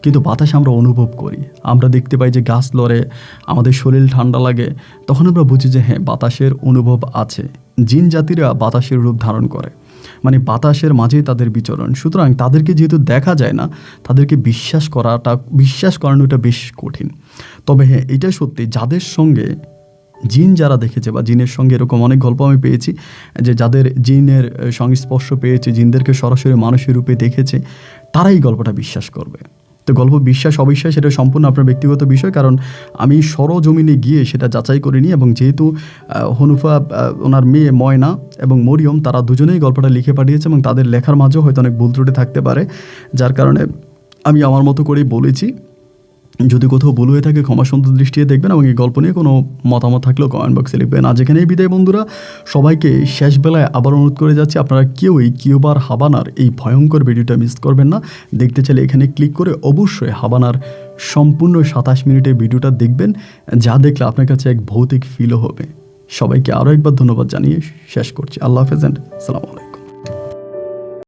Speaker 1: কিন্তু বাতাস আমরা অনুভব করি। আমরা দেখতে পাই যে গাছ লড়ে, আমাদের শরীর ঠান্ডা লাগে, তখন আমরা বুঝি যে হ্যাঁ, বাতাসের অনুভব আছে। জিন জাতিরা বাতাসের রূপ ধারণ করে, বাতাসের মাঝেই তাদের বিচরণ। সুতরাং তাদেরকে যেহেতু দেখা যায় না, তাদেরকে বিশ্বাস করানোটা বেশ কঠিন। তবে হ্যাঁ, এটা সত্যি, যাদের সঙ্গে জিন যারা দেখেছে বা জিনের সঙ্গে এরকম অনেক গল্প আমি পেয়েছি যে যাদের জিনের সংস্পর্শ পেয়েছে, জিনদেরকে সরাসরি মানুষের রূপে দেখেছে, তারাই গল্পটা বিশ্বাস করবে। তো গল্প বিশ্বাস অবিশ্বাস এটা সম্পূর্ণ আপনার ব্যক্তিগত বিষয়, কারণ আমি সরজমিনে গিয়ে সেটা যাচাই করিনি। এবং যেহেতু হনুফা, ওনার মেয়ে ময়না এবং মরিয়ম, তারা দুজনেই গল্পটা লিখে পাঠিয়েছে এবং তাদের লেখার মাঝেও হয়তো অনেক ভুল ত্রুটি থাকতে পারে, যার কারণে আমি আমার মতো করেই বলেছি। যদি কোথাও ভুল হয়ে থাকে ক্ষমা সুন্দর দৃষ্টিতে দেখবেন, এবং এই গল্প নিয়ে কোনো মতামত থাকলেও কমেন্ট বক্সে লিখবেন। আজ এখানেই বিদায় বন্ধুরা, সবাইকে শেষ বেলায় আবার অনুরোধ করে যাচ্ছি, আপনারা কেউই কিউবার হাবানার এই ভয়ঙ্কর ভিডিওটা মিস করবেন না। দেখতে চাইলে এখানে ক্লিক করে অবশ্যই হাবানার সম্পূর্ণ 27 মিনিটের ভিডিওটা দেখবেন, যা দেখলে আপনার কাছে এক ভৌতিক ফিলও হবে। সবাইকে আরও একবার ধন্যবাদ জানিয়ে শেষ করছি। আল্লাহ হাফেজ অ্যান্ড সালাম আলাইকুম।